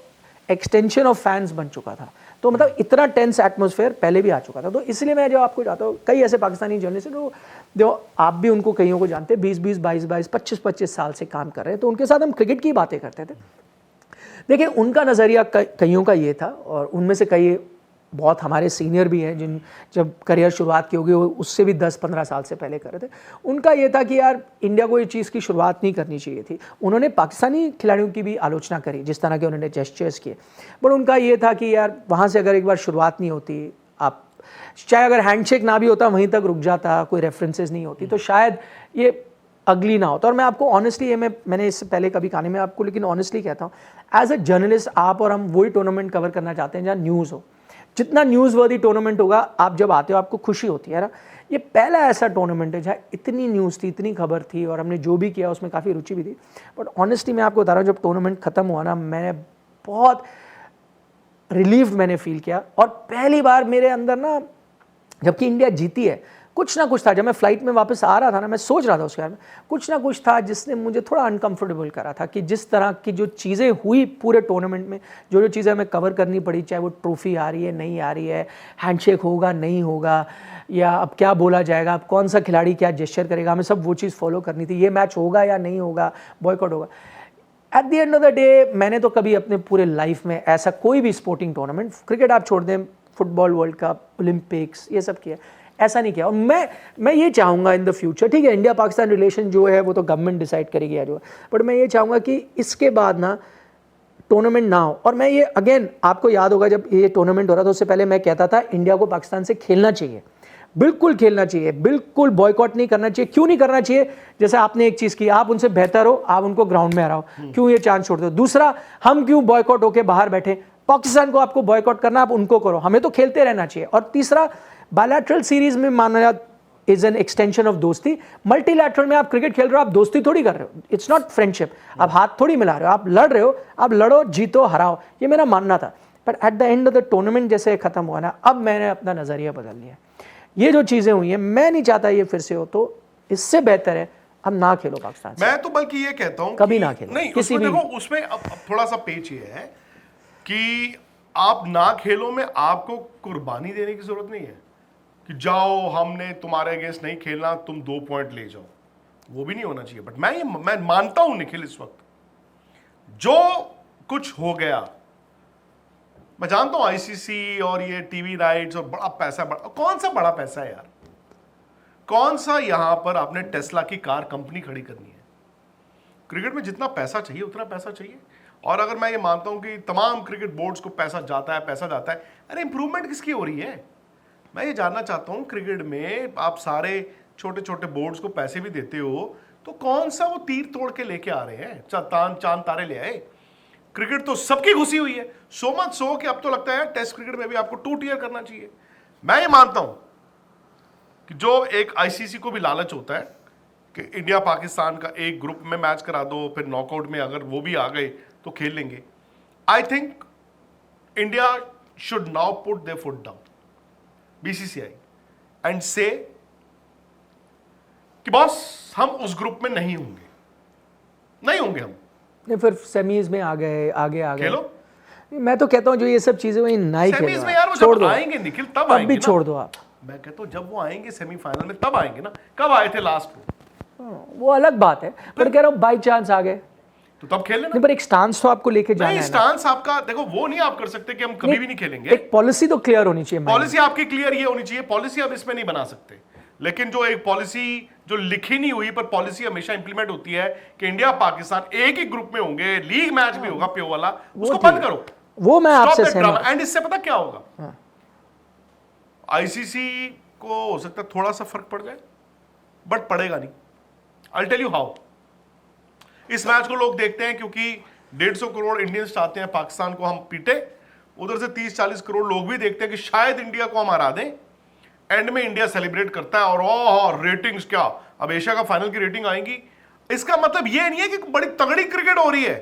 एक्सटेंशन ऑफ फैंस बन चुका था। तो मतलब इतना टेंस एटमॉस्फेयर पहले भी आ चुका था। तो इसलिए मैं जो आपको चाहता हूँ, कई ऐसे पाकिस्तानी जर्नलिस्ट हैं जो आप भी उनको कईयों को जानते हैं, 20-20, 22-22, 25-25 साल से काम कर रहे हैं, तो उनके साथ हम क्रिकेट की बातें करते थे। देखिए, उनका नज़रिया कईयों का ये था, और उनमें से कई बहुत हमारे सीनियर भी हैं जिन जब करियर शुरुआत की होगी वो उससे भी 10-15 साल से पहले कर रहे थे। उनका ये था कि यार इंडिया को ये चीज़ की शुरुआत नहीं करनी चाहिए थी। उन्होंने पाकिस्तानी खिलाड़ियों की भी आलोचना करी, जिस तरह के उन्होंने जेस्चर्स किए, बट उनका ये था कि यार वहाँ से अगर एक बार शुरुआत नहीं होती, आप चाहे अगर हैंडशेक ना भी होता वहीं तक रुक जाता, कोई रेफरेंसेस नहीं होती, तो शायद ये अगली ना होता। और मैं आपको ऑनेस्टली, ये मैंने इससे पहले कभी कहानी में आपको लेकिन ऑनेस्टली कहता हूँ, एज अ जर्नलिस्ट आप और हम वही टूर्नामेंट कवर करना चाहते हैं जहाँ न्यूज़ हो। जितना न्यूज़ वर्दी टूर्नामेंट होगा, आप जब आते हो आपको खुशी होती है ना। ये पहला ऐसा टूर्नामेंट है जहाँ इतनी न्यूज़ थी, इतनी खबर थी, और हमने जो भी किया उसमें काफ़ी रुचि भी थी। बट ऑनेस्टली मैं आपको बता रहा हूँ, जब टूर्नामेंट ख़त्म हुआ ना, मैंने बहुत रिलीफ मैंने फील किया। और पहली बार मेरे अंदर ना, जबकि इंडिया जीती है, कुछ ना कुछ था। जब मैं फ्लाइट में वापस आ रहा था ना, मैं सोच रहा था उसके बारे में, कुछ ना कुछ था जिसने मुझे थोड़ा अनकंफर्टेबल करा था कि जिस तरह की जो चीज़ें हुई पूरे टूर्नामेंट में, जो जो चीज़ें हमें कवर करनी पड़ी, चाहे वो ट्रॉफी आ रही है नहीं आ रही है, हैंडशेक होगा नहीं होगा, या अब क्या बोला जाएगा, अब कौन सा खिलाड़ी क्या जेस्चर करेगा, हमें सब वो चीज़ फॉलो करनी थी, ये मैच होगा या नहीं होगा, बॉयकॉट होगा। At the end of the day मैंने तो कभी अपने पूरे लाइफ में ऐसा कोई भी स्पोर्टिंग टूर्नामेंट, क्रिकेट आप छोड़ दें, फुटबॉल वर्ल्ड कप, ओलंपिक्स, ये सब किया, ऐसा नहीं किया। और मैं ये चाहूँगा इन द फ्यूचर, ठीक है इंडिया पाकिस्तान रिलेशन जो है वो तो गवर्नमेंट डिसाइड करेगी या जो है, बट मैं ये चाहूँगा कि इसके बाद ना टूर्नामेंट ना हो। और मैं ये अगेन, आपको याद होगा जब ये टूर्नामेंट हो रहा था उससे पहले मैं कहता था इंडिया को पाकिस्तान से खेलना चाहिए, बिल्कुल खेलना चाहिए, बिल्कुल बॉयकॉट नहीं करना चाहिए। क्यों नहीं करना चाहिए? जैसे आपने एक चीज़ की, आप उनसे बेहतर हो, आप उनको ग्राउंड में हराओ, क्यों ये चांस छोड़ दो? दूसरा, हम क्यों बॉयकॉट होकर बाहर बैठे? पाकिस्तान को आपको बॉयकॉट करना, आप उनको करो, हमें तो खेलते रहना चाहिए। और तीसरा, बायलैटरल सीरीज में माना इज एन एक्सटेंशन ऑफ दोस्ती, मल्टीलैटरल में आप क्रिकेट खेल रहे हो, आप दोस्ती थोड़ी कर रहे हो, इट्स नॉट फ्रेंडशिप, आप हाथ थोड़ी मिला रहे हो, आप लड़ रहे हो, आप लड़ो, जीतो, हराओ, ये मेरा मानना था। But at the end of the tournament जैसे खत्म हुआ ना, अब मैंने अपना नजरिया बदल लिया। ये जो चीजें हुई हैं, मैं नहीं चाहता ये फिर से हो, तो इससे बेहतर है अब ना खेलो पाकिस्तान से। मैं तो बल्कि ये कहता हूं कभी ना खेलो नहीं, किसी उसमें भी। देखो, उसमें अब थोड़ा सा पेच ये है कि आप ना खेलो में आपको कुर्बानी देने की जरूरत नहीं है कि जाओ हमने तुम्हारे अगेंस्ट नहीं खेलना, तुम 2 पॉइंट ले जाओ, वो भी नहीं होना चाहिए। बट मैं मानता हूं निखिल, इस वक्त जो कुछ हो गया, मैं जानता हूं आईसीसी और ये टीवी राइट्स और बड़ा पैसा, कौन सा बड़ा पैसा है यार? कौन सा यहां पर आपने टेस्ला की कार कंपनी खड़ी करनी है? क्रिकेट में जितना पैसा चाहिए उतना पैसा चाहिए। और अगर मैं ये मानता हूं कि तमाम क्रिकेट बोर्ड्स को पैसा जाता है, अरे इंप्रूवमेंट किसकी हो रही है? मैं ये जानना चाहता हूं, क्रिकेट में आप सारे छोटे छोटे बोर्ड्स को पैसे भी देते हो, तो कौन सा वो तीर तोड़ के लेके आ रहे हैं, चांद तारे ले आए? क्रिकेट तो सबकी घुसी हुई है, सो मच सो कि अब तो लगता है टेस्ट क्रिकेट में भी आपको 2 टियर करना चाहिए। मैं ये मानता हूं कि जो एक आईसीसी को भी लालच होता है कि इंडिया पाकिस्तान का एक ग्रुप में मैच करा दो, फिर नॉकआउट में अगर वो भी आ गए तो खेल लेंगे। I think India should now put there foot down, BCCI, and से कि बॉस हम उस ग्रुप में नहीं होंगे हम। नहीं, फिर सेमीज में आ गए, आगे आ गए, खेलो। मैं तो कहता हूँ जो ये सब चीजें वही ना ही सेमीज खेलो, में यार वो छोड़ जब दो, आएंगे निखिल तब तब आएंगे भी ना। छोड़ दो आप। मैं कहता हूं जब वो आएंगे सेमीफाइनल में तब आएंगे ना। कब आए थे लास्ट में? वो अलग बात है, पर कह रहा हूँ बाई चांस आ गए तो तब खेल लेना। नहीं, पर एक स्टांस तो आपको लेके जाना नहीं, है ना। स्टांस आपका देखो, वो नहीं आप कर सकते कि हम कभी भी नहीं खेलेंगे। एक पॉलिसी तो क्लियर होनी चाहिए। पॉलिसी आपकी क्लियर ये होनी चाहिए। पॉलिसी अब इसमें नहीं बना सकते, लेकिन जो एक पॉलिसी जो लिखी नहीं हुई पर पॉलिसी हमेशा इंप्लीमेंट होती है कि इंडिया पाकिस्तान एक ही ग्रुप में होंगे, लीग मैच भी होगा प्यो वाला, उसको बंद करो। वो मैं आपसे सहमत। एंड इससे पता क्या होगा, आईसीसी को हो सकता है थोड़ा सा फर्क पड़ जाए, बट पड़ेगा नहीं। I tell you how. इस मैच को लोग देखते हैं क्योंकि 150 करोड़ इंडियंस चाहते हैं पाकिस्तान को हम पीटे, उधर से 30-40 करोड़ लोग भी देखते हैं कि शायद इंडिया को हम हरा दें। एंड में इंडिया सेलिब्रेट करता है और ओह रेटिंग्स क्या, अब एशिया का फाइनल की रेटिंग आएंगी। इसका मतलब यह नहीं है कि बड़ी तगड़ी क्रिकेट हो रही है,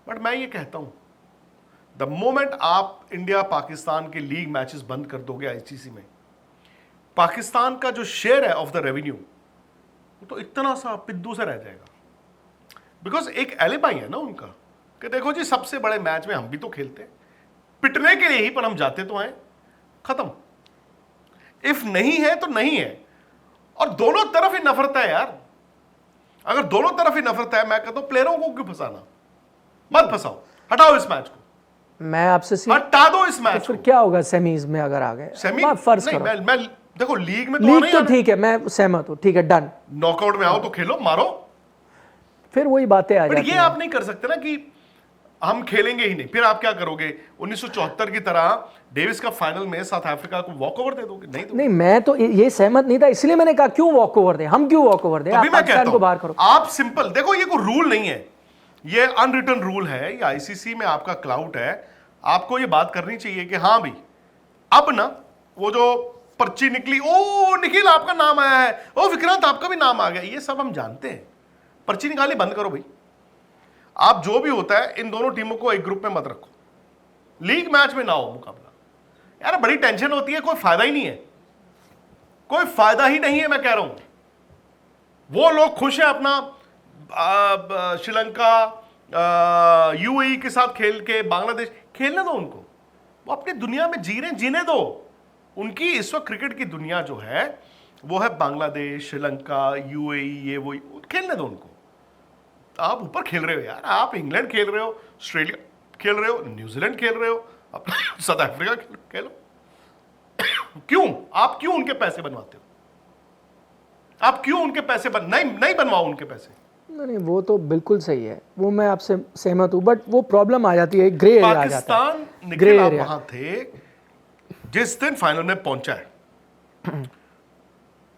बट मैं ये कहता हूं द मोमेंट आप इंडिया पाकिस्तान के लीग मैचेस बंद कर दोगे आईसीसी में, पाकिस्तान का जो शेयर है ऑफ द रेवेन्यू वो तो इतना सा पिद्दू सा रह जाएगा। बिकॉज एक एलिबाई है ना उनका कि देखो जी सबसे बड़े मैच में हम भी तो खेलते हैं, पिटने के लिए ही पर हम जाते तो आए, खत्म। इफ नहीं है तो नहीं है। और दोनों तरफ ही नफरत है यार। अगर दोनों तरफ ही नफरत है, मैं कहता हूं प्लेयरों को क्यों फंसाना, मत फंसाओ, हटाओ इस मैच को। मैं आपसे हटा दो इस मैच तो फिर क्या होगा सेमीज में अगर आ गए? सेमी फर्ज नहीं, करो। मैं देखो लीग में लीग तो ठीक है, मैं सहमत हूं, ठीक है, डन। नॉकआउट में आओ तो खेलो, मारो। फिर वही बातें आ जाती ये आप नहीं कर सकते ना कि हम खेलेंगे ही नहीं। फिर आप क्या करोगे, 1974 की तरह डेविस का फाइनल में साउथ अफ्रीका को वॉक ओवर दे दोगे? नहीं, मैं तो ये सहमत नहीं था, इसलिए मैंने कहा क्यों वॉक ओवर दे, हम क्यों वॉक ओवर दे, आप पाकिस्तान को बाहर करो। आप सिंपल देखो, ये कोई रूल नहीं है, ये अनरिटन रूल है, ये आईसीसी में आपका क्लाउड है। आपको ये बात करनी चाहिए कि हाँ भाई अब ना वो जो पर्ची निकली, ओ निखिल आपका नाम आया है, ओ विक्रांत आपका भी नाम आ गया, ये सब हम जानते हैं। पर्ची निकाली बंद करो भाई। आप जो भी होता है इन दोनों टीमों को एक ग्रुप में मत रखो, लीग मैच में ना हो मुकाबला। यार बड़ी टेंशन होती है, कोई फायदा ही नहीं है। कोई फायदा ही नहीं है, मैं कह रहा हूं। वो लोग खुश हैं अपना श्रीलंका यूएई के साथ खेल के, बांग्लादेश, खेलने दो उनको, वो अपनी दुनिया में जी रहे हैं, जीने दो। उनकी इस वक्त क्रिकेट की दुनिया जो है वो है बांग्लादेश, श्रीलंका, यूएई, ये वो, खेलने दो उनको। आप ऊपर खेल रहे हो यार, आप इंग्लैंड खेल रहे हो, ऑस्ट्रेलिया खेल रहे हो, न्यूजीलैंड खेल रहे हो, अपना साउथ अफ्रीका खेलो। क्यों आप क्यों उनके पैसे बनवाते हो? आप क्यों उनके पैसे नहीं बनवाओ उनके पैसे। नहीं, वो तो बिल्कुल सही है, वो मैं आपसे सहमत हूं, बट वो प्रॉब्लम आ जाती है, ग्रे एरिया आ जाता है। पाकिस्तान, निखिल आप वहां थे जिस दिन फाइनल में पहुंचा है।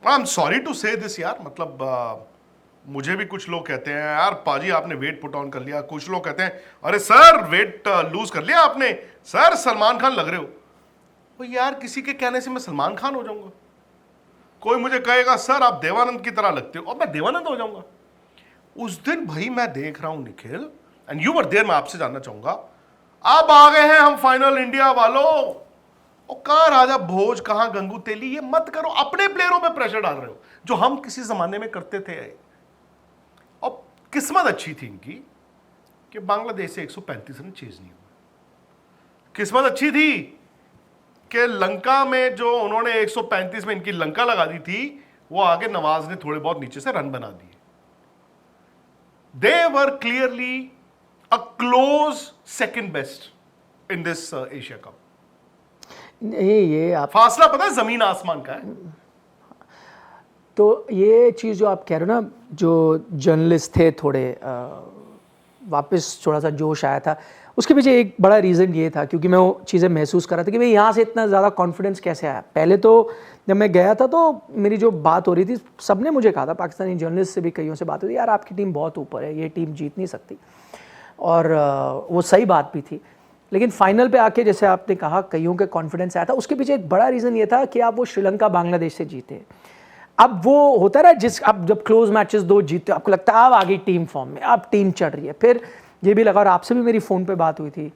आई एम सॉरी टू से दिस यार, मतलब मुझे भी कुछ लोग कहते हैं यार पाजी आपने वेट पुट ऑन कर लिया, कुछ लोग कहते हैं अरे सर वेट लूज कर लिया आपने, सर सलमान खान लग रहे हो। तो यार किसी के कहने से मैं सलमान खान हो जाऊंगा? कोई मुझे कहेगा सर आप देवानंद की तरह लगते हो, और मैं देवानंद हो जाऊंगा? उस दिन भाई मैं देख रहा हूं Nikhil, and you were there, मैं आपसे जानना चाहूंगा, अब आ गए हैं हम फाइनल इंडिया वालों, और कहां राजा भोज, कहां गंगू तेली, ये मत करो, अपने प्लेयरों पे प्रेशर डाल रहे हो जो हम किसी जमाने में करते थे। और किस्मत अच्छी थी इनकी कि बांग्लादेश से 135 रन चेज नहीं हुआ। किस्मत अच्छी थी कि लंका में जो उन्होंने 135 में इनकी लंका लगा दी थी, वो आगे नवाज ने थोड़े बहुत नीचे से रन बना दिए। They were clearly a close second best in this Asia cup. ये आप फासला पता है जमीन आसमान का है। तो ये चीज़ जो आप कह रहे हो ना, जो जर्नलिस्ट थे थोड़े वापस थोड़ा सा जोश आया था, उसके पीछे एक बड़ा रीज़न ये था, क्योंकि मैं वो चीज़ें महसूस कर रहा था कि भाई यहाँ से इतना ज़्यादा कॉन्फिडेंस कैसे आया। पहले तो जब मैं गया था तो मेरी जो बात हो रही थी, सबने मुझे कहा था, पाकिस्तानी जर्नलिस्ट से भी कईयों से बात हुई, यार आपकी टीम बहुत ऊपर है, ये टीम जीत नहीं सकती, और वो सही बात भी थी। लेकिन फाइनल पे आके जैसे आपने कहा कईयों के कॉन्फिडेंस आया था, उसके पीछे एक बड़ा रीज़न ये था कि आप वो श्रीलंका बांग्लादेश से जीते। अब वो होता है ना, अब जब क्लोज मैचेस 2 जीते आपको लगता है अब आगे टीम फॉर्म में, अब टीम चढ़ रही है। फिर ये भी लगा, और आपसे भी मेरी फ़ोन पे बात हुई थी,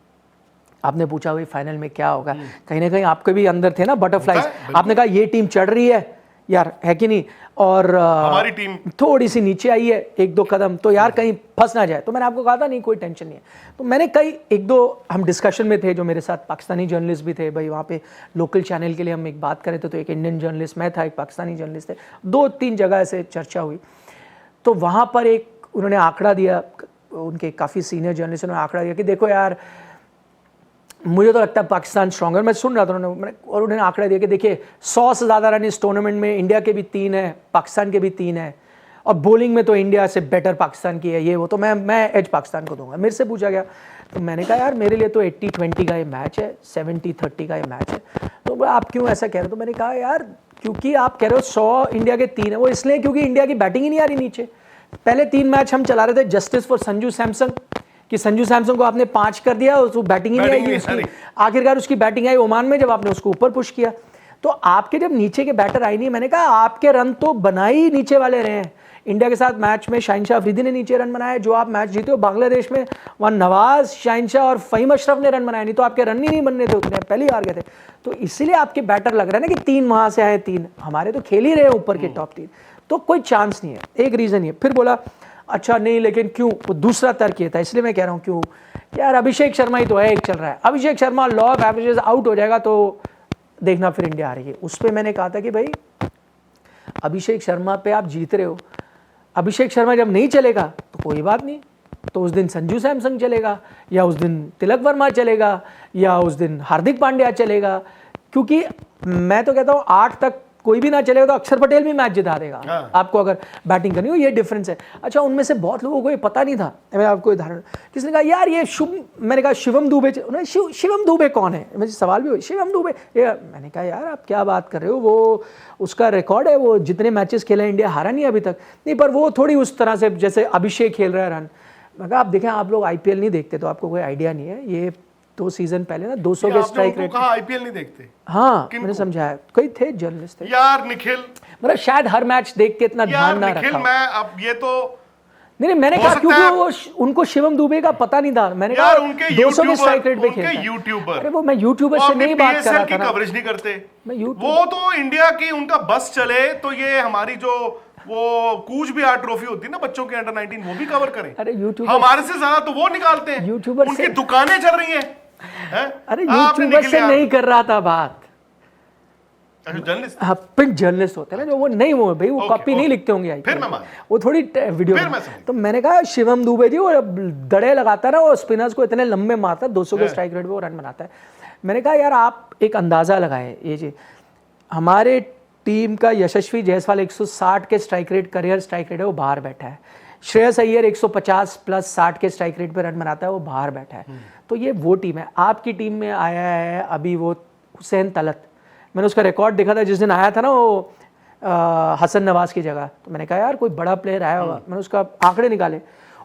आपने पूछा भाई फाइनल में क्या होगा, कहीं ना कहीं आपके भी अंदर थे ना बटरफ्लाइज, आपने कहा ये टीम चढ़ रही है यार, है कि नहीं, और हमारी टीम थोड़ी सी नीचे आई है 1-2 कदम, तो यार कहीं फंस ना जाए। तो मैंने आपको कहा था नहीं कोई टेंशन नहीं है। तो मैंने कई 1-2 हम डिस्कशन में थे, जो मेरे साथ पाकिस्तानी जर्नलिस्ट भी थे, भाई वहाँ पे लोकल चैनल के लिए हम एक बात कर रहे थे, तो एक इंडियन जर्नलिस्ट मैं था, एक पाकिस्तानी जर्नलिस्ट थे, 2-3 जगह ऐसे चर्चा हुई। तो वहाँ पर एक उन्होंने आंकड़ा दिया, उनके काफ़ी सीनियर जर्नलिस्ट ने आंकड़ा दिया कि देखो यार मुझे तो लगता है पाकिस्तान स्ट्रॉन्गर। मैं सुन रहा था उन्होंने, और उन्होंने आंकड़ा दिया कि देखिए 100 से ज़्यादा रन इस टूर्नामेंट में इंडिया के भी 3 है, पाकिस्तान के भी 3 है, और बॉलिंग में तो इंडिया से बेटर पाकिस्तान की है, ये वो, तो मैं एज पाकिस्तान को दूंगा। मेरे से पूछा गया, तो मैंने कहा यार मेरे लिए तो 80-20 का ये मैच है, 70-30 का ये मैच है। तो आप क्यों ऐसा कह रहे हो? तो मैंने कहा यार क्योंकि आप कह रहे हो 100 इंडिया के 3 है, वो इसलिए क्योंकि इंडिया की बैटिंग ही नहीं आ रही नीचे। पहले 3 मैच हम चला रहे थे जस्टिस फॉर संजू सैमसन, कि संजू सैमसन को आपने 5 कर दिया, उसको बैटिंग ही नहीं आई उसकी, आखिरकार उसकी बैटिंग आई ओमान में जब आपने उसको ऊपर पुश किया। तो आपके जब नीचे के बैटर आई नहीं, मैंने कहा आपके रन तो बना ही नीचे वाले रहे हैं। इंडिया के साथ मैच में शाहिनशाह अफरीदी ने नीचे रन बनाए, जो आप मैच जीते हो बांग्लादेश में, वहाँ नवाज, शाहिनशाह और फ़हीम अशरफ ने रन बनाए, नहीं तो आपके रन ही नहीं बनने थे उतने, पहले ही हार गए थे। तो इसीलिए आपके बैटर लग रहा है ना कि 3 वहाँ से आए, 3 हमारे तो खेल ही रहे ऊपर के टॉप 3, तो कोई चांस नहीं है। एक रीज़न ये। फिर बोला अच्छा नहीं लेकिन क्यों, वो दूसरा तर्क ये था, इसलिए मैं कह रहा हूँ क्यों, यार अभिषेक शर्मा ही तो है, एक चल रहा है, Abhishek Sharma law of averages out हो जाएगा तो देखना फिर इंडिया हारेगी। उस पर मैंने कहा था कि भाई अभिषेक शर्मा पे आप जीत रहे हो, अभिषेक शर्मा जब नहीं चलेगा तो कोई बात नहीं, तो उस दिन संजू सैमसन चलेगा, या उस दिन तिलक वर्मा चलेगा, या उस दिन हार्दिक पांड्या चलेगा। क्योंकि मैं तो कहता हूँ 8 तक कोई भी ना चलेगा तो अक्षर पटेल भी मैच जिता देगा आपको अगर बैटिंग करनी हो, ये डिफरेंस है। अच्छा उनमें से बहुत लोगों को ये पता नहीं था। मैं आपको उदाहरण, किसने कहा यार ये मैंने कहा शिवम दुबे, शिवम दुबे कौन है, मुझे सवाल भी हुआ शिवम दुबे, मैंने कहा यार आप क्या बात कर रहे हो, वो उसका रिकॉर्ड है, वो जितने मैचेस खेले इंडिया हारा नहीं अभी तक, नहीं पर वो थोड़ी उस तरह से जैसे अभिषेक खेल रहा है रन। मैं कहा आप देखें आप लोग IPL नहीं देखते तो आपको कोई आइडिया नहीं है, ये 2 सीजन पहले ना 200 के स्ट्राइक रेट। कहा IPL नहीं देखते? हाँ मैंने समझाया, कई थे जर्नलिस्ट थे यार निखिल, मतलब शायद हर मैच देख के इतना ध्यान ना निखिल, रखा। मैं अब ये तो नहीं मैंने कहा क्योंकि उनको शिवम दुबे का पता नहीं था। मैंने कहा 200 के स्ट्राइक रेट पे खेलता है। यूट्यूबर, अरे वो मैं यूट्यूबर से नहीं बात कर रहा था ना, कवरेज नहीं करते मैं वो तो इंडिया की उनका बस चले तो ये हमारी जो वो कूच बिहार ट्रॉफी होती है ना बच्चों के अंडर 19 वो भी कवर करें। अरे यूट्यूबर हमारे से ज्यादा तो वो निकालते हैं, यूट्यूबर उनकी दुकानें चल रही हैं। अरे यूट्यूबर से नहीं कर रहा था बात, जर्नलिस्ट, हाँ प्रिंट जर्नलिस्ट होते हैं ना जो वो नहीं, वो भाई वो कॉपी नहीं लिखते होंगे फिर मैं वो थोड़ी वीडियो तो मैंने कहा शिवम दुबे जी वो दड़े लगाता ना, वो स्पिनर्स को इतने लंबे मारता है, 200 के स्ट्राइक रेट पे वो रन बनाता है। मैंने कहा यार आप एक अंदाजा लगाए, ये जी हमारे टीम का यशस्वी जायसवाल 160 के strike rate career strike rate है, वो बाहर बैठा है। श्रेयस अय्यर 150 प्लस 60 के स्ट्राइक रेट पे रन बनाता है, वो बाहर बैठा है। तो ये वो टीम है। आपकी टीम में आया है अभी वो हुसैन तलत, मैंने उसका रिकॉर्ड देखा था जिस दिन आया था ना वो हसन नवाज की जगह, तो मैंने कहा यार कोई बड़ा प्लेयर आया होगा, मैंने उसका आंकड़े निकाले,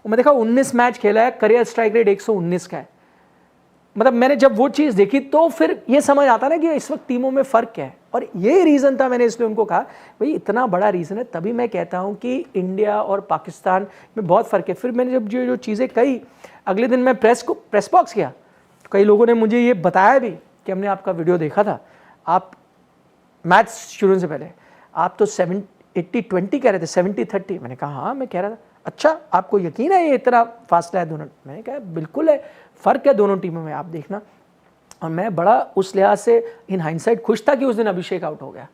मैं देखा 19 मैच खेला है, करियर स्ट्राइक रेट 119 का है। मतलब मैंने जब वो चीज़ देखी तो फिर ये समझ आता ना कि इस वक्त टीमों में फ़र्क क्या है, और ये रीज़न था, मैंने इसलिए उनको कहा भाई इतना बड़ा रीज़न है, तभी मैं कहता हूँ कि इंडिया और पाकिस्तान में बहुत फ़र्क है। फिर मैंने जब जो चीज़ें कही, अगले दिन मैं प्रेस बॉक्स किया, तो कई लोगों ने मुझे ये बताया भी कि हमने आपका वीडियो देखा था, आप मैच शुरू से पहले आप तो 80-20 कह रहे थे, 70-30। मैंने कहा हाँ मैं कह रहा था, अच्छा आपको यकीन है ये इतना फासला है दोनों? मैंने कहा बिल्कुल है, फ़र्क है दोनों टीमों में, आप देखना। और मैं बड़ा उस लिहाज से इन हाइंडसाइट खुश था कि उस दिन अभिषेक आउट हो गया।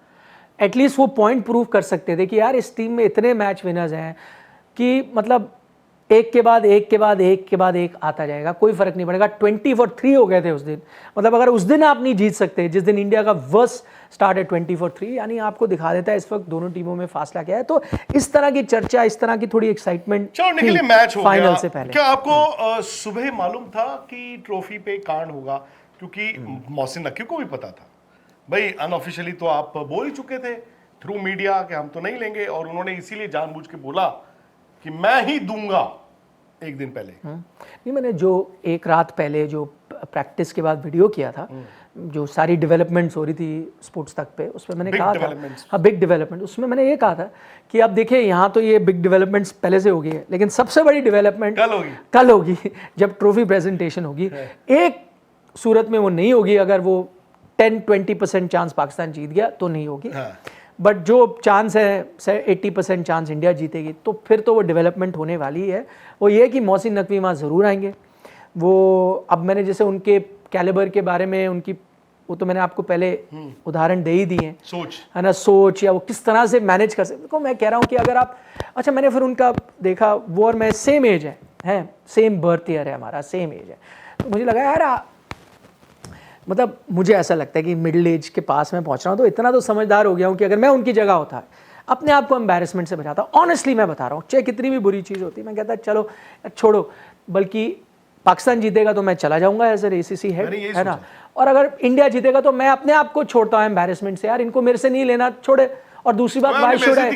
एटलीस्ट वो पॉइंट प्रूव कर सकते थे कि यार इस टीम में इतने मैच विनर्स हैं कि मतलब एक के बाद एक आता जाएगा, कोई फर्क नहीं पड़ेगा। 20-3 हो गए थे उस दिन। मतलब अगर उस दिन आप नहीं जीत सकते, जिस दिन इंडिया का वर्स्ट स्टार्ट है 20-3, यानी आपको दिखा देता है इस वक्त दोनों टीमों में फासला क्या है। तो इस तरह की चर्चा, इस तरह की थोड़ी एक्साइटमेंट मैच हो फाइनल गया। से पहले क्या आपको सुबह मालूम था कि ट्रॉफी पे कांड होगा? क्योंकि मोहसिन नकवी को भी पता था भाई, अनऑफिशियली तो आप बोल ही चुके थे थ्रू मीडिया कि हम तो नहीं लेंगे, और उन्होंने इसीलिए जानबूझ के बोला कि मैं ही दूंगा एक दिन पहले। नहीं, मैंने जो एक रात पहले जो प्रैक्टिस के बाद वीडियो किया था, जो सारी डेवलपमेंट्स हो रही थी स्पोर्ट्स तक पे, उसमें मैंने कहा था, हाँ बिग डेवलपमेंट, उसमें मैंने ये कहा था कि अब देखिए यहाँ तो ये बिग डेवलपमेंट्स पहले से हो गई है, लेकिन सबसे बड़ी डेवलपमेंट कल होगी जब ट्रॉफी प्रेजेंटेशन होगी। एक सूरत में वो नहीं होगी, अगर वो 10-20% चांस पाकिस्तान जीत गया तो नहीं होगी, बट जो चांस है 80% चांस इंडिया जीतेगी, तो फिर तो वो डेवलपमेंट होने वाली है। वो ये कि मोहसिन नकवी वहाँ ज़रूर आएंगे। वो अब मैंने जैसे उनके कैलिबर के बारे में उनकी वो तो मैंने आपको पहले उदाहरण दे ही दिए, सोच है ना, सोच या वो किस तरह से मैनेज कर सकते। तो मैं कह रहा हूँ कि अगर आप, अच्छा मैंने फिर उनका देखा, वो और मैं सेम एज है सेम बर्थ ईयर है हमारा, सेम एज है, तो मुझे लगा यार मतलब मुझे ऐसा लगता है कि मिडिल एज के पास मैं पहुंच रहा हूं, तो इतना तो समझदार हो गया हूं कि अगर मैं उनकी जगह होता अपने आप को एम्बैरेसमेंट से बचाता। ऑनेस्टली मैं बता रहा हूं, चाहे कितनी भी बुरी चीज़ होती, मैं कहता चलो छोड़ो, बल्कि पाकिस्तान जीतेगा तो मैं चला जाऊंगा एज ए ACC हेड, है ना, और अगर इंडिया जीतेगा तो मैं अपने आप को छोड़ता हूँ एम्बैरेसमेंट से, यार इनको मेरे से नहीं लेना, छोड़े। और दूसरी बात वाई शुड है,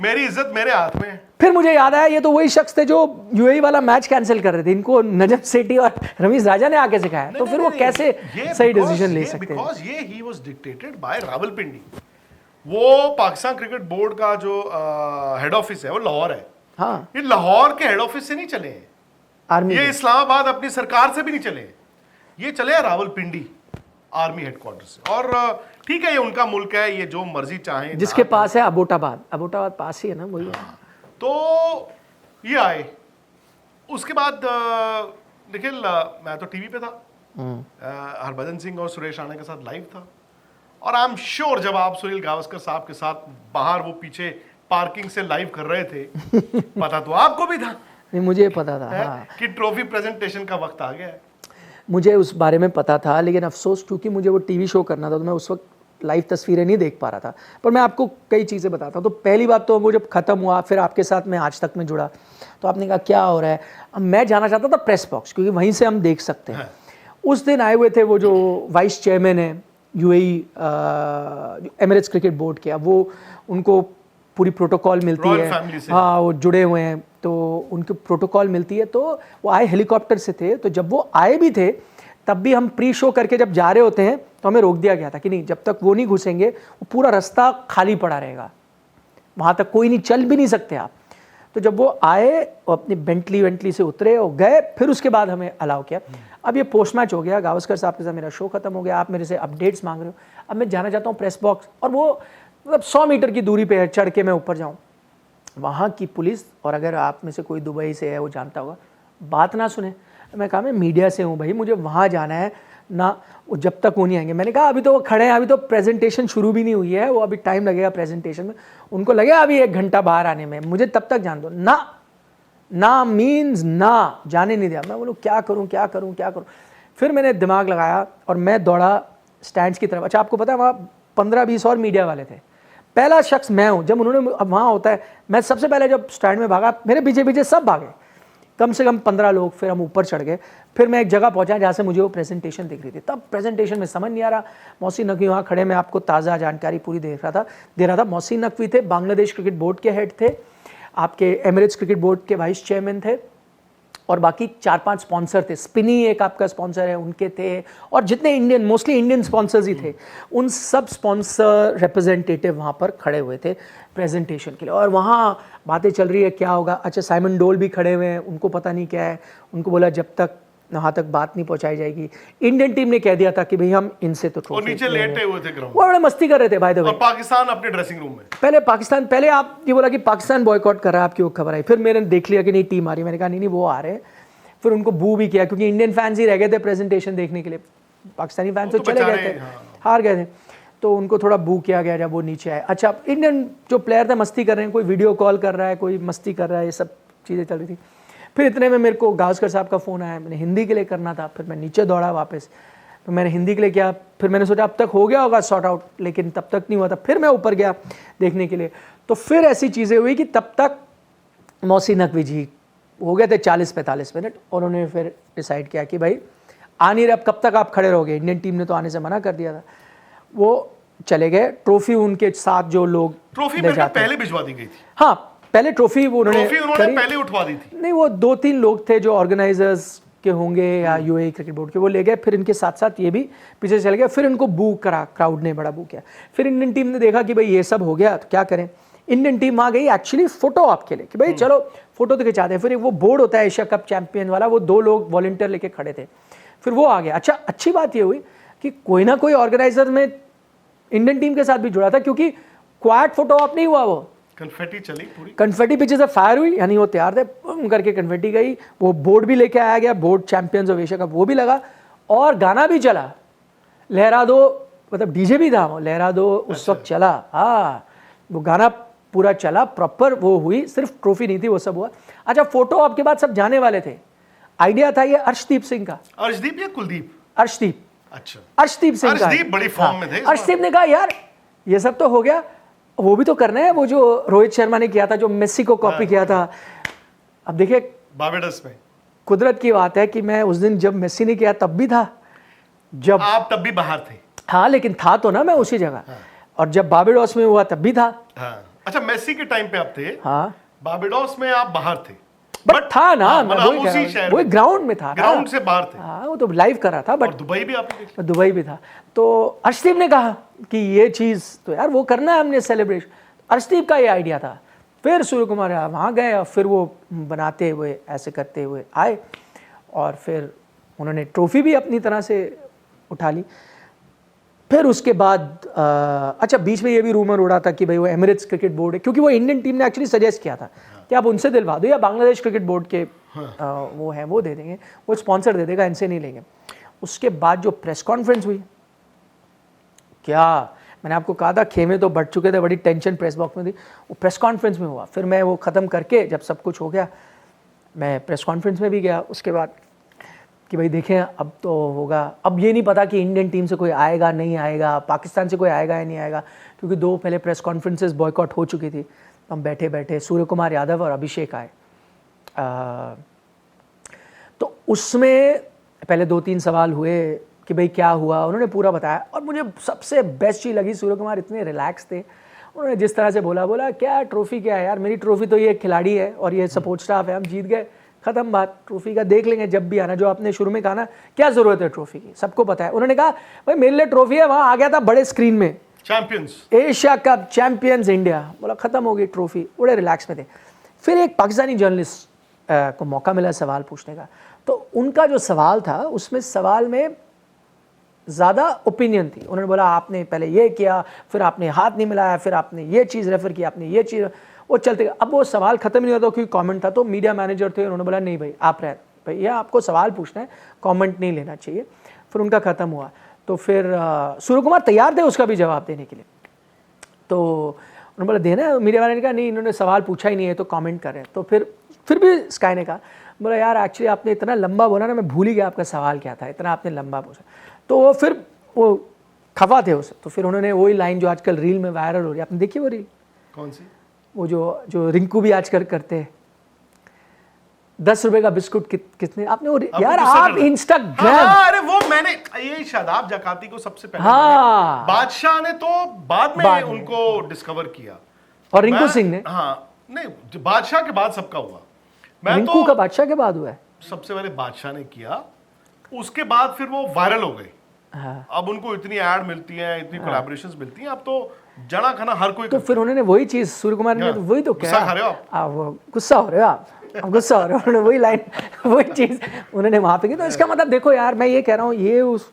मेरी इज्जत मेरे हाथ में। फिर मुझे याद आया ये तो वही शख्स थे जो UAE वाला मैच कैंसिल कर रहे थे, इनको नजम सेठी और रमीज राजा ने आके सिखाया, तो फिर वो कैसे सही डिसीजन ले सकते हैं? बिकॉज़ ये he was dictated bye Rawalpindi. वो पाकिस्तान क्रिकेट बोर्ड का जो हेड ऑफिस है वो लाहौर है। हाँ, ये लाहौर के हेड ऑफिस से नहीं चले हैं, आर्मी ये इस्लामाबाद अपनी सरकार से भी नहीं चले, ये चले रावलपिंडी आर्मी हेडक्वार्टर से। और ठीक है, ये उनका मुल्क है, ये जो मर्जी चाहे, जिसके पास है अबोटाबाद पास ही है ना, वही है। तो ये आए, उसके बाद निखिल मैं तो टीवी पे था, हरभजन सिंह और सुरेश राणा के साथ लाइव था, और आई एम श्योर जब आप सुनील गावस्कर साहब के साथ बाहर वो पीछे पार्किंग से लाइव कर रहे थे, पता तो आपको भी था। नहीं, मुझे पता था हाँ, कि ट्रॉफी प्रेजेंटेशन का वक्त आ गया है। मुझे उस बारे में पता था, लेकिन अफसोस क्योंकि मुझे वो टीवी शो करना था, तो मैं उस वक्त लाइव तस्वीरें नहीं देख पा रहा था। पर मैं आपको कई चीज़ें बताता हूँ। तो पहली बात तो वो जब ख़त्म हुआ, फिर आपके साथ मैं आज तक में जुड़ा, तो आपने कहा क्या हो रहा है, अब मैं जाना चाहता था प्रेस बॉक्स, क्योंकि वहीं से हम देख सकते हैं। उस दिन आए हुए थे वो जो वाइस चेयरमैन है UAE एमिरेट्स क्रिकेट बोर्ड के, अब वो उनको पूरी प्रोटोकॉल मिलती है, हाँ वो जुड़े हुए हैं, तो उनकी प्रोटोकॉल मिलती है। तो वो आए हेलीकॉप्टर से थे, तो जब वो आए भी थे तब भी हम प्री शो करके जब जा रहे होते हैं तो हमें रोक दिया गया था कि नहीं, जब तक वो नहीं घुसेंगे वो पूरा रास्ता खाली पड़ा रहेगा, वहाँ तक कोई नहीं, चल भी नहीं सकते आप। तो जब वो आए और अपनी बेंटली से उतरे और गए, फिर उसके बाद हमें अलाउ किया। अब ये पोस्ट मैच हो गया, गावस्कर साहब के साथ मेरा शो खत्म हो गया, आप मेरे से अपडेट्स मांग रहे हो, अब मैं जाना चाहता हूँ प्रेस बॉक्स, और वो मतलब 100 मीटर की दूरी पे है, चढ़ के मैं ऊपर जाऊँ। वहाँ की पुलिस, और अगर आप में से कोई दुबई से है वो जानता होगा, बात ना सुने। मैं कहा मैं मीडिया से हूँ भाई, मुझे वहाँ जाना है ना, वो जब तक वो नहीं आएंगे। मैंने कहा अभी तो वो खड़े हैं, अभी तो प्रेजेंटेशन शुरू भी नहीं हुई है, वो अभी टाइम लगेगा प्रेजेंटेशन में, उनको लगेगा अभी 1 घंटा बाहर आने में, मुझे तब तक जान दो। ना मीन्स ना, जाने नहीं दिया। मैं बोलूँ क्या करूँ। फिर मैंने दिमाग लगाया और मैं दौड़ा स्टैंड्स की तरफ। अच्छा, आपको पता है वहाँ 15-20 और मीडिया वाले थे। पहला शख्स मैं हूँ। जब उन्होंने, अब वहाँ होता है, मैं सबसे पहले जब स्टैंड में भागा, मेरे पीछे सब भागे, कम से कम 15 लोग। फिर हम ऊपर चढ़ गए, फिर मैं एक जगह पहुंचा जहाँ से मुझे वो प्रेजेंटेशन दिख रही थी। तब प्रेजेंटेशन में समझ नहीं आ रहा। मोहसिन नकवी वहाँ खड़े, मैं आपको ताज़ा जानकारी पूरी दे रहा था। मोहसिन नकवी थे, बांग्लादेश क्रिकेट बोर्ड के हेड थे, आपके एमिरेट्स क्रिकेट बोर्ड के वाइस चेयरमैन थे, और बाकी 4-5 स्पॉन्सर थे। स्पिनी एक आपका स्पॉन्सर है, उनके थे, और जितने इंडियन, मोस्टली इंडियन स्पॉन्सर्स ही थे, उन सब स्पॉन्सर रिप्रेजेंटेटिव वहाँ पर खड़े हुए थे प्रेजेंटेशन के लिए। और वहाँ बातें चल रही है क्या होगा। अच्छा, साइमन डोल भी खड़े हुए हैं, उनको पता नहीं क्या है, उनको बोला जब तक वहाँ तक बात नहीं पहुँचाई जाएगी। इंडियन टीम ने कह दिया था कि भाई हम इनसे तो और नीचे लेटे हुए थे ग्राउंड, वो बड़े मस्ती कर रहे थे बाय द वे। और पाकिस्तान अपने ड्रेसिंग रूम में, पहले आप ये बोला कि पाकिस्तान बॉयकॉट कर रहा है, आपकी वो खबर आई। फिर मैंने देख लिया कि नहीं टीम आ रही, मैंने कहा नहीं वो आ रहे हैं। फिर उनको बू भी किया, क्योंकि इंडियन फैंस ही रह गए थे प्रेजेंटेशन देखने के लिए, पाकिस्तानी फैंस तो चले गए थे, हार गए थे, तो उनको थोड़ा बू किया गया जब वो नीचे आए। अच्छा, इंडियन जो प्लेयर थे मस्ती कर रहे हैं, कोई वीडियो कॉल कर रहा है, कोई मस्ती कर रहा है, ये सब चीज़ें चल रही थी। फिर इतने में मेरे को गावस्कर साहब का फ़ोन आया, मैंने हिंदी के लिए करना था। फिर मैं नीचे दौड़ा वापस, तो मैंने हिंदी के लिए किया। फिर मैंने सोचा अब तक हो गया होगा सॉर्ट आउट, लेकिन तब तक नहीं हुआ था। फिर मैं ऊपर गया देखने के लिए, तो फिर ऐसी चीज़ें हुई कि तब तक मोहसिन नकवी जी हो गए थे 40-45 मिनट, और उन्होंने फिर डिसाइड किया कि भाई आ नहीं रहे, अब कब तक आप खड़े रहोगे, इंडियन टीम ने तो आने से मना कर दिया था। वो चले गए। ट्रॉफी उनके साथ जो लोग पहले भिजवा दी गई थी। हाँ, पहले ट्रॉफी उन्होंने पहले उठवा दी थी। नहीं, वो 2-3 लोग थे जो ऑर्गेनाइजर्स के होंगे या यूएई क्रिकेट बोर्ड के, वो ले गए। फिर इनके साथ साथ ये भी पीछे चले गए। फिर इनको बू करा, क्राउड ने बड़ा बू किया। फिर इंडियन टीम ने देखा कि भाई ये सब हो गया तो क्या करें। इंडियन टीम आ गई एक्चुअली फोटो आपके लिए कि भाई चलो फोटो तो खिंचा दें। फिर एक वो बोर्ड होता है एशिया कप चैंपियन वाला, वो 2 लोग वॉलंटियर लेके खड़े थे, फिर वो आ गया। अच्छा, अच्छी बात ये हुई कि कोई ना कोई ऑर्गेनाइजर में इंडियन टीम के साथ भी जुड़ा था, क्योंकि क्वाड फोटो ऑप नहीं हुआ, वो कन्फेटी चली पूरी, कन्फेटी पीछे से फायर हुई, यानी वो तैयार थे, करके कन्फेटी गई। वो बोर्ड भी लेके आया गया, board champions of Asia cup, वो भी लगा, और गाना भी चला, लहरा दो, मतलब डीजे भी था वो, लहरा दो उस वक्त चला। हाँ, वो गाना पूरा चला, प्रॉपर वो हुई, सिर्फ ट्रॉफी नहीं थी, वो सब हुआ। अच्छा, फोटो आपके बाद सब जाने वाले थे। आइडिया था ये अर्शदीप सिंह का। अर्शदीप या कुलदीप? अर्शदीप। अच्छा, अर्शदीप सिंह का। अर्शदीप बड़ी फॉर्म में थे। अर्शदीप ने कहा यार ये सब तो हो गया, वो भी तो करना है, वो जो रोहित शर्मा ने किया था, जो मेसी को कॉपी किया था। अब देखिए बारबाडोस में कुदरत की बात है कि मैं उस दिन जब मेसी ने किया तब भी था, जब आप तब भी बाहर थे। हाँ, लेकिन था तो ना मैं उसी जगह। और जब बारबाडोस में हुआ तब भी था। अच्छा, मेसी के टाइम पे आप थे। हाँ, बारबाडोस में आप बाहर थे, बट था ना, वो ग्राउंड में था, ग्राउंड से बाहर थे। हाँ, वो तो लाइव कर रहा था। बट दुबई भी आपने, दुबई भी था। तो अर्शदीप ने कहा कि ये चीज़ तो यार वो करना है हमने सेलिब्रेशन। अर्शदीप का ये आइडिया था। फिर सूर्य कुमार वहाँ गए और फिर वो बनाते हुए ऐसे करते हुए आए, और फिर उन्होंने ट्रॉफी भी अपनी तरह से उठा ली। फिर उसके बाद अच्छा, बीच में ये भी रूमर उड़ा था कि भाई वो एमिरेट्स क्रिकेट बोर्ड है, क्योंकि वो इंडियन टीम ने एक्चुअली सजेस्ट किया था कि आप उनसे दिलवा दो, या बांग्लादेश क्रिकेट बोर्ड के वो हैं वो दे देंगे, वो स्पॉन्सर दे देगा, इनसे नहीं लेंगे। उसके बाद जो प्रेस कॉन्फ्रेंस हुई, क्या मैंने आपको कहा था खेमे तो बढ़ चुके थे, बड़ी टेंशन प्रेस बॉक्स में थी, वो प्रेस कॉन्फ्रेंस में हुआ। फिर मैं वो ख़त्म करके जब सब कुछ हो गया, मैं प्रेस कॉन्फ्रेंस में भी गया उसके बाद कि भाई देखें अब तो होगा। अब ये नहीं पता कि इंडियन टीम से कोई आएगा नहीं आएगा, पाकिस्तान से कोई आएगा या नहीं आएगा, क्योंकि 2 पहले प्रेस कॉन्फ्रेंसेस बॉयकॉट हो चुकी थी। हम बैठे बैठे सूर्य कुमार यादव और अभिषेक आए, तो उसमें पहले 2-3 सवाल हुए कि भाई क्या हुआ, उन्होंने पूरा बताया। और मुझे सबसे बेस्ट चीज़ लगी, सूर्य कुमार इतने रिलैक्स थे, उन्होंने जिस तरह से बोला क्या ट्रॉफी क्या है यार, मेरी ट्रॉफी तो ये खिलाड़ी है और ये सपोर्ट स्टाफ है, हम जीत गए, खत्म बात, ट्रॉफी का देख लेंगे जब भी आना। जो आपने शुरू में कहा ना, क्या ज़रूरत है ट्रॉफी की, सबको पता है। उन्होंने कहा भाई मेरे लिए ट्रॉफी है, वहाँ आ गया था बड़े स्क्रीन में, champions, Asia cup champions India, बोला खत्म हो गई ट्रॉफी, बड़े रिलैक्स में थे। फिर एक पाकिस्तानी जर्नलिस्ट को मौका मिला सवाल पूछने का, तो उनका जो सवाल था उसमें सवाल में ज़्यादा ओपिनियन थी। उन्होंने बोला आपने पहले ये किया, फिर आपने हाथ नहीं मिलाया, फिर आपने ये चीज़ रेफ़र की, आपने ये चीज़, वो चलते गए। अब वो सवाल ख़त्म नहीं होता क्योंकि कमेंट था, तो मीडिया मैनेजर थे, उन्होंने बोला नहीं भाई आप रह भैया, आपको सवाल पूछना है, कमेंट नहीं लेना चाहिए। फिर उनका ख़त्म हुआ, तो फिर सूर्य कुमार तैयार थे उसका भी जवाब देने के लिए, तो उन्होंने बोला देना है, मीडिया वाले ने कहा नहीं इन्होंने सवाल पूछा ही नहीं है तो कमेंट कर रहे हैं। तो फिर भी स्काई ने कहा, बोला यार एक्चुअली आपने इतना लंबा बोला ना, मैं भूल ही गया आपका सवाल क्या था, इतना आपने लंबा पूछा। तो वो फिर वो खफा थे उससे, तो फिर उन्होंने वही लाइन जो आजकल रील में वायरल हो रही है, आपने देखी वो रील? कौन सी? वो जो रिंकू भी आजकल करते हैं, 10 रुपए का बिस्कुट कितने आपने वो यार आप इंस्टाग्राम, अरे वो मैंने ये शादाब जकाती को सबसे पहले, हाँ बादशाह ने तो बाद में उनको डिस्कवर किया, और रिंकू सिंह ने, हाँ नहीं बादशाह के बाद सबका हुआ, मैं रिंकू तो का बादशाह के बाद हुआ है, सबसे पहले बादशाह ने किया, उसके बाद फिर वो वायरल हो गए। हाँ। अब उनको इतनी ऐड मिलती है, इतनी कोलैबोरेशंस मिलती हैं, अब तो जना खाना हर कोई तो फिर उन्होंने वही चीज सूर्य कुमार ने, तो वही तो गुस्सा खा रहे हो आप? वो गुस्सा हो रहे हो आप गुस्सा हो रहे हो, उन्होंने वही लाइन वही चीज उन्होंने वहां पे की। तो इसका मतलब देखो यार, मैं ये कह रहा हूँ, ये उस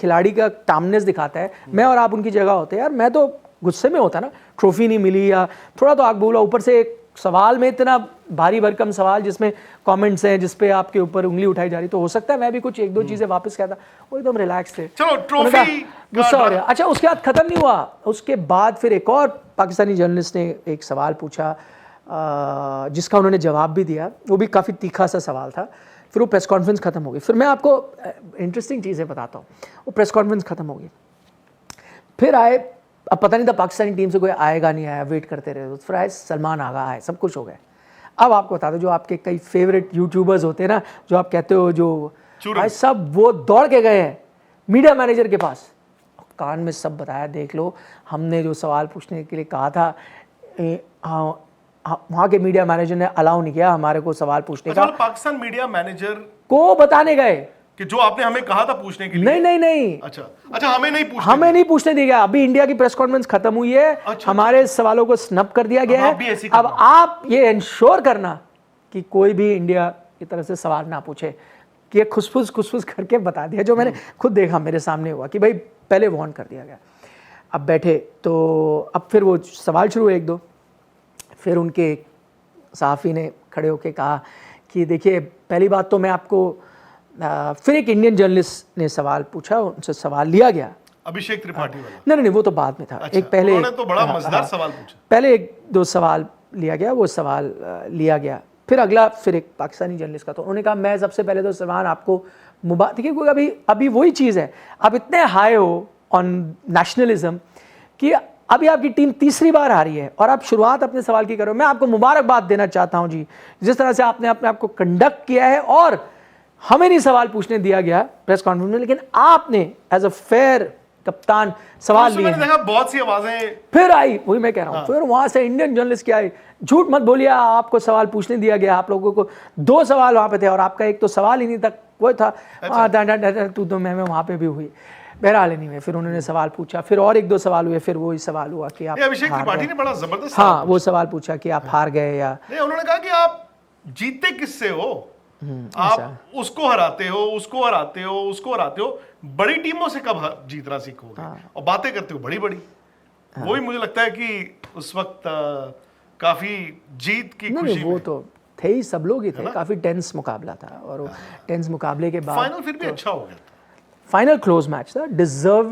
खिलाड़ी का टामनेस दिखाता है। मैं और आप उनकी जगह होते यार, मैं तो गुस्से में होता ना, ट्रॉफी नहीं मिली या थोड़ा तो आग बोला, ऊपर से एक सवाल में इतना भारी भरकम सवाल जिसमें कमेंट्स हैं, जिसपे आपके ऊपर उंगली उठाई जा रही, तो हो सकता है मैं भी कुछ एक दो चीजें वापस कहता, वो एकदम रिलैक्स थे। चलो ट्रॉफी गुस्सा हो रहा है। अच्छा उसके बाद खत्म नहीं हुआ, उसके बाद फिर एक और पाकिस्तानी जर्नलिस्ट ने एक सवाल पूछा, जिसका उन्होंने जवाब भी दिया, वो भी काफ़ी तीखा सा सवाल था। फिर वो प्रेस कॉन्फ्रेंस खत्म हो गई। फिर मैं आपको इंटरेस्टिंग चीज़ें बताता हूँ। वो प्रेस कॉन्फ्रेंस खत्म हो गई, फिर आए, अब पता नहीं था पाकिस्तानी टीम से कोई आएगा नहीं आया, वेट करते रहे, तो फिर आए सलमान आगा आए, सब कुछ हो गया। अब आपको बता दो, जो आपके कई फेवरेट यूट्यूबर्स होते हैं ना, जो आप कहते हो जो भाई सब, वो दौड़ के गए हैं मीडिया मैनेजर के पास, कान में सब बताया, देख लो हमने जो सवाल पूछने के लिए कहा था, वहाँ के मीडिया मैनेजर ने अलाउ नहीं किया हमारे को सवाल पूछने का। पाकिस्तान मीडिया मैनेजर को बताने गए कि जो आपने हमें कहा था पूछने के लिए। नहीं अच्छा हमें नहीं पूछने दिया गया। अभी इंडिया की प्रेस कॉन्फ्रेंस खत्म हुई है, हमारे सवालों को स्नप कर दिया गया है। अब आप ये इंश्योर करना कि कोई भी इंडिया की तरफ से सवाल ना पूछे, कि ये खुसफुस करके बता दिया, जो मैंने खुद देखा, मेरे सामने हुआ कि भाई पहले वार्न कर दिया गया। अब बैठे तो अब फिर वो सवाल शुरू हुए एक दो, फिर उनके सहाफ़ी ने खड़े होकर कहा कि देखिए पहली बात तो मैं आपको, फिर एक इंडियन जर्नलिस्ट ने सवाल पूछा, उनसे सवाल लिया गया, अभिषेक त्रिपाठी वाला। नहीं वो तो बाद में था। अच्छा, एक पहले उन्होंने तो बड़ा मजेदार सवाल पूछा, पहले एक दो सवाल लिया गया, वो सवाल लिया गया, फिर अगला फिर एक पाकिस्तानी जर्नलिस्ट का, तो उन्होंने कहा मैं सबसे पहले तो सलमान आपको मुबारक, देखिए अभी वही चीज़ है, आप इतने हाई हो ऑन नेशनलिज्म कि अभी आपकी टीम तीसरी बार आ रही है और आप शुरुआत अपने सवाल की करो, मैं आपको मुबारकबाद देना चाहता हूं जी, जिस तरह से आपने अपने आप को कंडक्ट किया है, और हमें नहीं सवाल पूछने दिया गया प्रेस कॉन्फ्रेंस में, लेकिन आपने एज अ फेयर कप्तान सवाल लिए। मैंने देखा बहुत सी आवाजें फिर आई, वही मैं कह रहा हूँ, फिर वहां से इंडियन जर्नलिस्ट क्या आई, झूठ मत बोलिए आपको सवाल पूछने दिया गया, आप लोगों को 2 सवाल वहां पे थे और आपका एक तो सवाल ही नहीं था, वो था तू तो मैं वहां पे भी हुई, बहरहाल नहीं हुए। फिर उन्होंने सवाल पूछा, फिर और एक दो सवाल हुए, फिर वही सवाल हुआ कि आप अभिषेक त्रिपाठी ने बड़ा जबरदस्त, हाँ वो सवाल पूछा कि आप हार गए या नहीं, उन्होंने कहा कि आप जीतते किससे हो, आप उसको हराते हो, उसको हराते हो, उसको हराते हो, बड़ी टीमों से कब जीतना सीखोगे, और बातें करते हो बड़ी बड़ी। वही मुझे लगता है कि उस वक्त काफी जीत की खुशी वो तो थे ही, सब लोग ही थे, काफी टेंस मुकाबला था, और वो टेंस मुकाबले के बाद फाइनल फिर भी अच्छा हो गया, फाइनल क्लोज मैच था, डिजर्व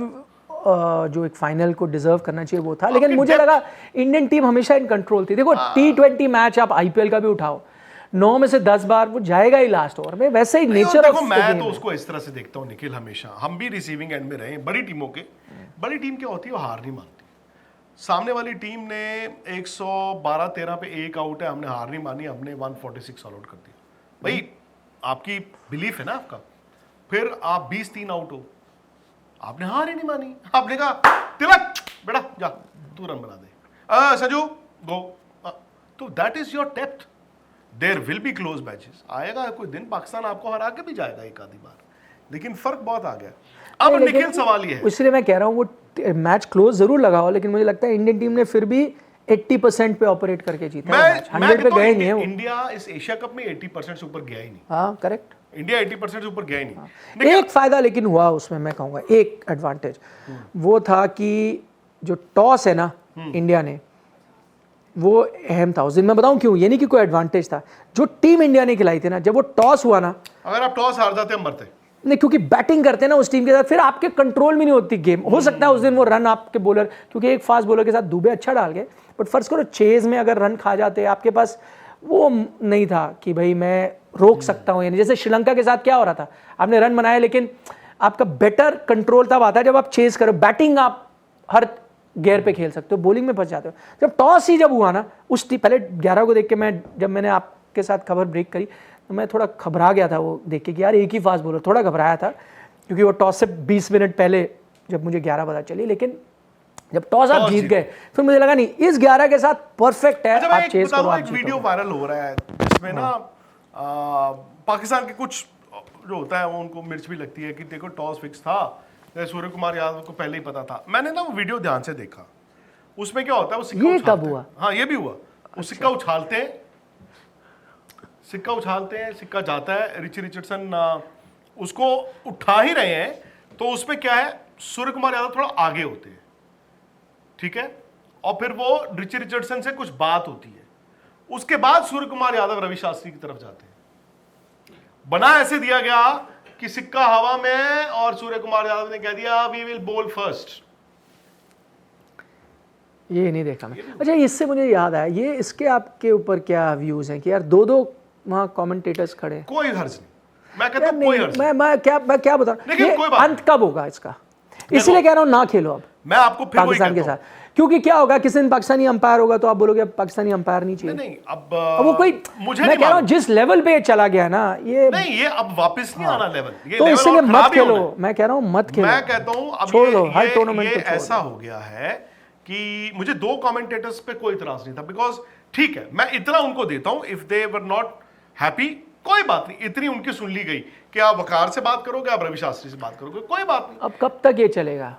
जो एक फाइनल को डिजर्व करना चाहिए वो था, लेकिन मुझे लगा इंडियन टीम हमेशा इन कंट्रोल थी। देखो T20 मैच आप IPL का भी उठाओ, 9 में से 10 बार वो जाएगा ही लास्ट ओवर में, वैसे ही नेचर ऑफ, मैं तो उसको इस तरह से देखता हूँ निखिल, हमेशा हम भी रिसीविंग एंड में रहे बड़ी टीमों के। बड़ी टीम क्या होती है, वो हार नहीं मानती। सामने वाली टीम ने 112-13 पे एक आउट है, हमने हार नहीं मानी, हमने 146 ऑल आउट कर दिया। भाई आपकी बिलीफ है ना आपका, फिर आप 20-3 आउट हो, आपने हार ही नहीं मानी, आपने कहा तिलक बेटा जा तू रन बना दे, सजू गो, तो that is your depth. There will be close matches, आएगा कोई दिन पाकिस्तान आपको हरा के भी जाएगा एक आधी बार, लेकिन फर्क बहुत आ गया। अब निखिल सवाल ये है, इसलिए मैं कह रहा हूँ वो मैच क्लोज जरूर लगा हो, लेकिन मुझे लगता है इंडियन टीम ने फिर भी 80% पे ऑपरेट करके जीता है मैच, मैं 100 पे गए नहीं है वो। इंडिया इस एशिया कप में 80% से ऊपर गया ही नहीं। हाँ करेक्ट। इंडिया 80% से ऊपर गया ही नहीं। एक फायदा लेकिन हुआ उसमें, मैं कहूँगा एक एडवांटेज वो था कि जो टॉस है ना इंडिया ने, वो अहम था उस दिन। मैं बताऊं क्यों, ये नहीं कि कोई एडवांटेज था, जो टीम इंडिया ने खिलाई थी ना, जब वो टॉस हुआ ना, अगर आप टॉस हार जाते हम मरते नहीं, क्योंकि बैटिंग करते हैं ना उस टीम के साथ, फिर आपके कंट्रोल में नहीं होती गेम। हो सकता है उस दिन वो रन आपके बॉलर, क्योंकि एक फास्ट बॉलर के साथ दुबे अच्छा डाल गए, बट फर्स्ट करो चेज में अगर रन खा जाते, आपके पास वो नहीं था कि भाई मैं रोक सकता हूँ। यानी जैसे श्रीलंका के साथ क्या हो रहा था, आपने रन बनाए लेकिन आपका बेटर कंट्रोल तब आता है जब आप चेज करो। बैटिंग आप हर गेयर पे खेल सकते हो, बॉलिंग में फंस जाते हो। जब टॉस ही जब हुआ ना, उस पहले 11 को देख के जब मैंने आपके साथ खबर ब्रेक करी तो मैं थोड़ा घबरा गया था वो देख के कि यार एक ही फास्ट बॉलर, थोड़ा घबराया था क्योंकि वो टॉस से 20 मिनट पहले जब मुझे 11 पता चली। लेकिन जब टॉस आप जीत गए फिर मुझे लगा नहीं, इस 11 के साथ परफेक्ट है। आप चेस करो, आप एक वीडियो वायरल हो रहा है जिसमें ना पाकिस्तान के कुछ जो होता है वो उनको मिर्च भी लगती है कि देखो टॉस फिक्स था, सूर्य कुमार यादव को पहले ही पता था। मैंने ना वो वीडियो ध्यान से देखा, उसमें क्या होता है वो सिक्का ये उछालते कब हुआ? हैं। हाँ ये भी हुआ। वो सिक्का उछालते हैं, सिक्का जाता है, रिची रिचर्डसन उसको उठा ही रहे हैं, तो उसमें क्या है सूर्य कुमार यादव थोड़ा आगे होते हैं, ठीक है, और फिर वो रिची रिचर्डसन से कुछ बात होती है, उसके बाद सूर्य कुमार यादव रवि शास्त्री की तरफ जाते हैं। बना ऐसे दिया गया कि सिक्का हवा में है और सूर्य कुमार यादव ने कह दिया वी विल बॉल फर्स्ट। ये नहीं देखा मैं। अच्छा, इससे मुझे याद आया, ये इसके आपके ऊपर क्या व्यूज हैं कि यार दो वहाँ कमेंटेटर्स खड़े हैं? कोई हर्ज नहीं, मैं कहता हूं कोई हर्ज नहीं। मैं क्या बता रहा लेकिन कोई हूँ, बात अंत कब होगा इसका, इसलिए कह रहा हूँ ना खेलो अब मैं आपको फिर वही पाकिस्तान के कहता साथ। क्योंकि क्या होगा, किसी दिन पाकिस्तानी अंपायर होगा तो आप बोलोगे अब पाकिस्तानी अंपायर नहीं हूं। चाहिए। नहीं अब वो कोई, मुझे मैं कह रहा हूँ जिस लेवल पे चला गया ना ये नहीं, ये अब वापस नहीं आना लेवल, ये तो लेवल इसलिए और मत खराब ही होना खेलो। है। मैं कह रहा हूँ मत खेलो। मैं कहता हूं अब छोड़ दो, हर टूर्नामेंट ये को छोड़ ऐसा दो। हो गया है कि मुझे दो कमेंटेटर्स पे कोई इतराज नहीं था, बिकॉज ठीक है मैं इतना उनको देता हूं, if they were not happy कोई बात नहीं, इतनी उनकी सुन ली गई कि आप वकार से बात करोगे, आप रवि शास्त्री से बात करोगे, कोई बात नहीं। अब कब तक ये चलेगा?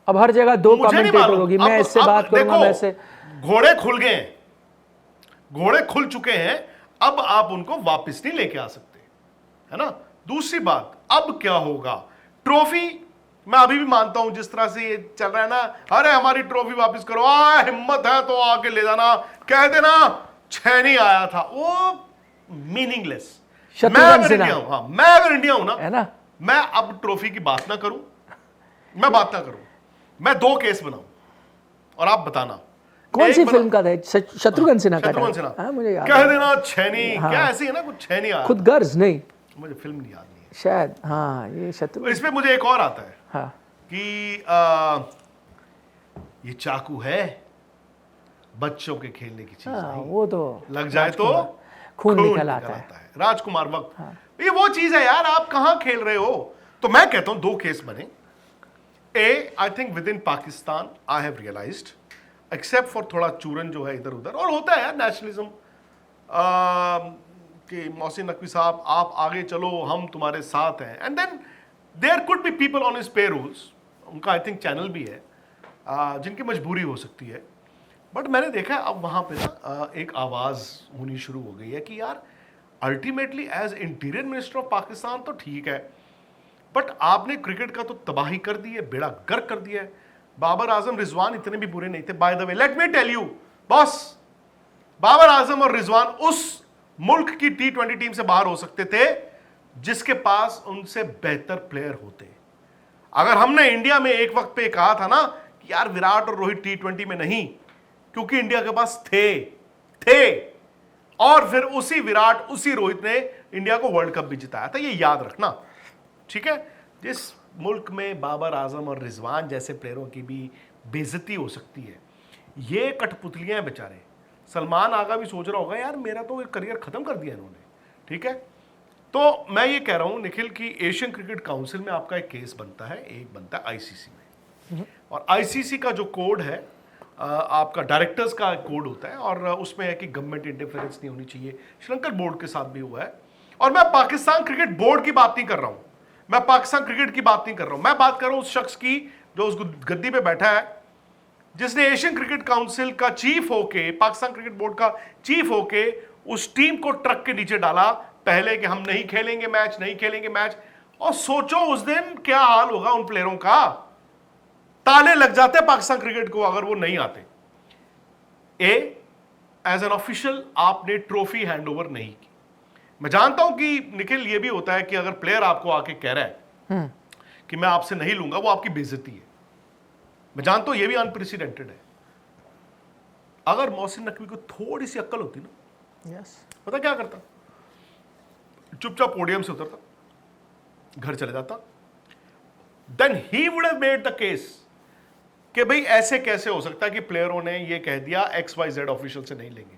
अब हर जगह दो मुझे नहीं कमेंटेटर मालूम। होगी, मैं अब इससे बात करूंगा, देखो, मैं इससे। घोड़े खुल गए हैं, घोड़े खुल चुके हैं, अब आप उनको वापस नहीं लेके आ सकते, है ना। दूसरी बात, अब क्या होगा, ट्रॉफी मैं अभी भी मानता हूं जिस तरह से ये चल रहा है ना, अरे हमारी ट्रॉफी वापस करो, हिम्मत है तो आके ले जाना, कह देना 6 नहीं आया था, वो मीनिंगलेस। मैं अगर इंडिया हूं, हाँ मैं अगर इंडिया हूं ना, है ना, मैं अब ट्रॉफी की बात ना करूं, मैं बात ना करूं, मैं 2 केस बनाऊं और आप बताना कौन सी फिल्म का था? शत्रुघ्न सिन्हा का शत्रुघ्न था। सिन्हा। हाँ, मुझे याद कह है। देना 6 नहीं, क्या ऐसे ही है ना, कुछ 6 नहीं आया, खुद गर्ज नहीं, मुझे फिल्म नहीं याद नहीं है शायद। हाँ, ये तो शत्रुघ्न। इसमें मुझे एक और आता है हाँ, कि ये चाकू है बच्चों के खेलने की चीज हाँ, नहीं, वो तो लग जाए तो खून निकल आता है। राजकुमार वक्त ये वो चीज है यार, आप कहां खेल रहे हो। तो मैं कहता हूं 2 केस बने। I think with in Pakistan I have realised, except for थोड़ा चूरन जो है इधर उधर, और होता है यार नेशनलिज्म, कि मोहसिन नकवी साहब आप आगे चलो, हम तुम्हारे साथ हैं, and then there could be people on his payrolls, उनका आई थिंक चैनल भी है, जिनकी मजबूरी हो सकती है। बट मैंने देखा है अब वहाँ पे ना एक आवाज़ होनी शुरू हो गई है कि यार ultimately as interior minister of Pakistan तो ठीक है, बट आपने क्रिकेट का तो तबाही कर दी है, बेड़ा गर्क कर दिया है। बाबर आजम रिजवान इतने भी बुरे नहीं थे, by the way let me tell you boss, Babar Azam और रिजवान उस मुल्क की T20 टीम से बाहर हो सकते थे जिसके पास उनसे बेहतर प्लेयर होते। अगर हमने इंडिया में एक वक्त पे कहा था ना कि यार विराट और रोहित T20 में नहीं, क्योंकि इंडिया के पास थे और फिर उसी विराट उसी रोहित ने इंडिया को वर्ल्ड कप भी जिताया था, ये याद रखना, ठीक है। जिस मुल्क में बाबर आजम और रिजवान जैसे प्लेयरों की भी बेइज्जती हो सकती है, ये कठपुतलियां बेचारे। सलमान आगा भी सोच रहा होगा यार मेरा तो करियर खत्म कर दिया इन्होंने, ठीक है। तो मैं ये कह रहा हूं निखिल कि एशियन क्रिकेट काउंसिल में आपका एक केस बनता है, एक बनता है आईसीसी में, और आईसीसी का जो कोड है आपका डायरेक्टर्स का कोड होता है, और उसमें है कि गवर्नमेंट इंटरफेरेंस नहीं होनी चाहिए। श्रीलंकन बोर्ड के साथ भी हुआ है, और मैं पाकिस्तान क्रिकेट बोर्ड की बात नहीं कर रहा हूं, मैं पाकिस्तान क्रिकेट की बात नहीं कर रहा हूं, मैं बात कर रहा हूं उस शख्स की जो उस गद्दी पे बैठा है, जिसने एशियन क्रिकेट काउंसिल का चीफ होके, पाकिस्तान क्रिकेट बोर्ड का चीफ होके उस टीम को ट्रक के नीचे डाला पहले कि हम नहीं खेलेंगे मैच, नहीं खेलेंगे मैच। और सोचो उस दिन क्या हाल होगा उन प्लेयरों का, ताले लग जाते पाकिस्तान क्रिकेट को अगर वो नहीं आते। एज एन ऑफिशियल आपने ट्रॉफी हैंडओवर नहीं की। मैं जानता हूं कि निखिल ये भी होता है कि अगर प्लेयर आपको आके कह रहा है कि मैं आपसे नहीं लूंगा, वो आपकी बेइज्जती है। मैं जानता हूं ये भी अनप्रेसिडेंटेड है। अगर मोहसिन नकवी को थोड़ी सी अक्ल होती ना, पता क्या करता? चुपचाप पोडियम से उतरता, घर चले जाता। Then he would have made the case कि भाई ऐसे कैसे हो सकता है कि प्लेयरों ने ये कह दिया XYZ ऑफिशियल से नहीं लेंगे।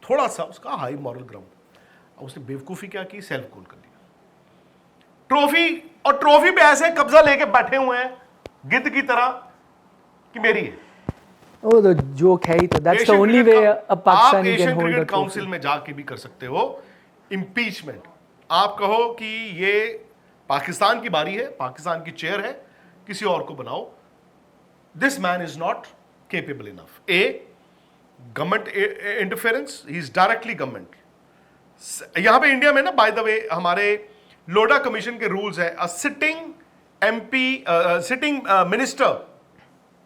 थोड़ा सा उसका हाई मॉरल ग्राउंड। उसने बेवकूफी क्या की? सेल्फ गोल कर लिया। ट्रॉफी, और ट्रॉफी पे ऐसे कब्जा लेके बैठे हुए हैं गिद्ध की तरह कि मेरी है। Oh, the joke है ही तो। That's the only way a Pakistani can hold a trophy. Council में जाके भी कर सकते हो इंपीचमेंट। आप कहो कि ये पाकिस्तान की बारी है, पाकिस्तान की चेयर है, किसी और को बनाओ। This man is not capable enough. Government interference, he is directly government. यहां पे इंडिया में ना, बाय द वे, हमारे लोडा कमीशन के रूल्स है,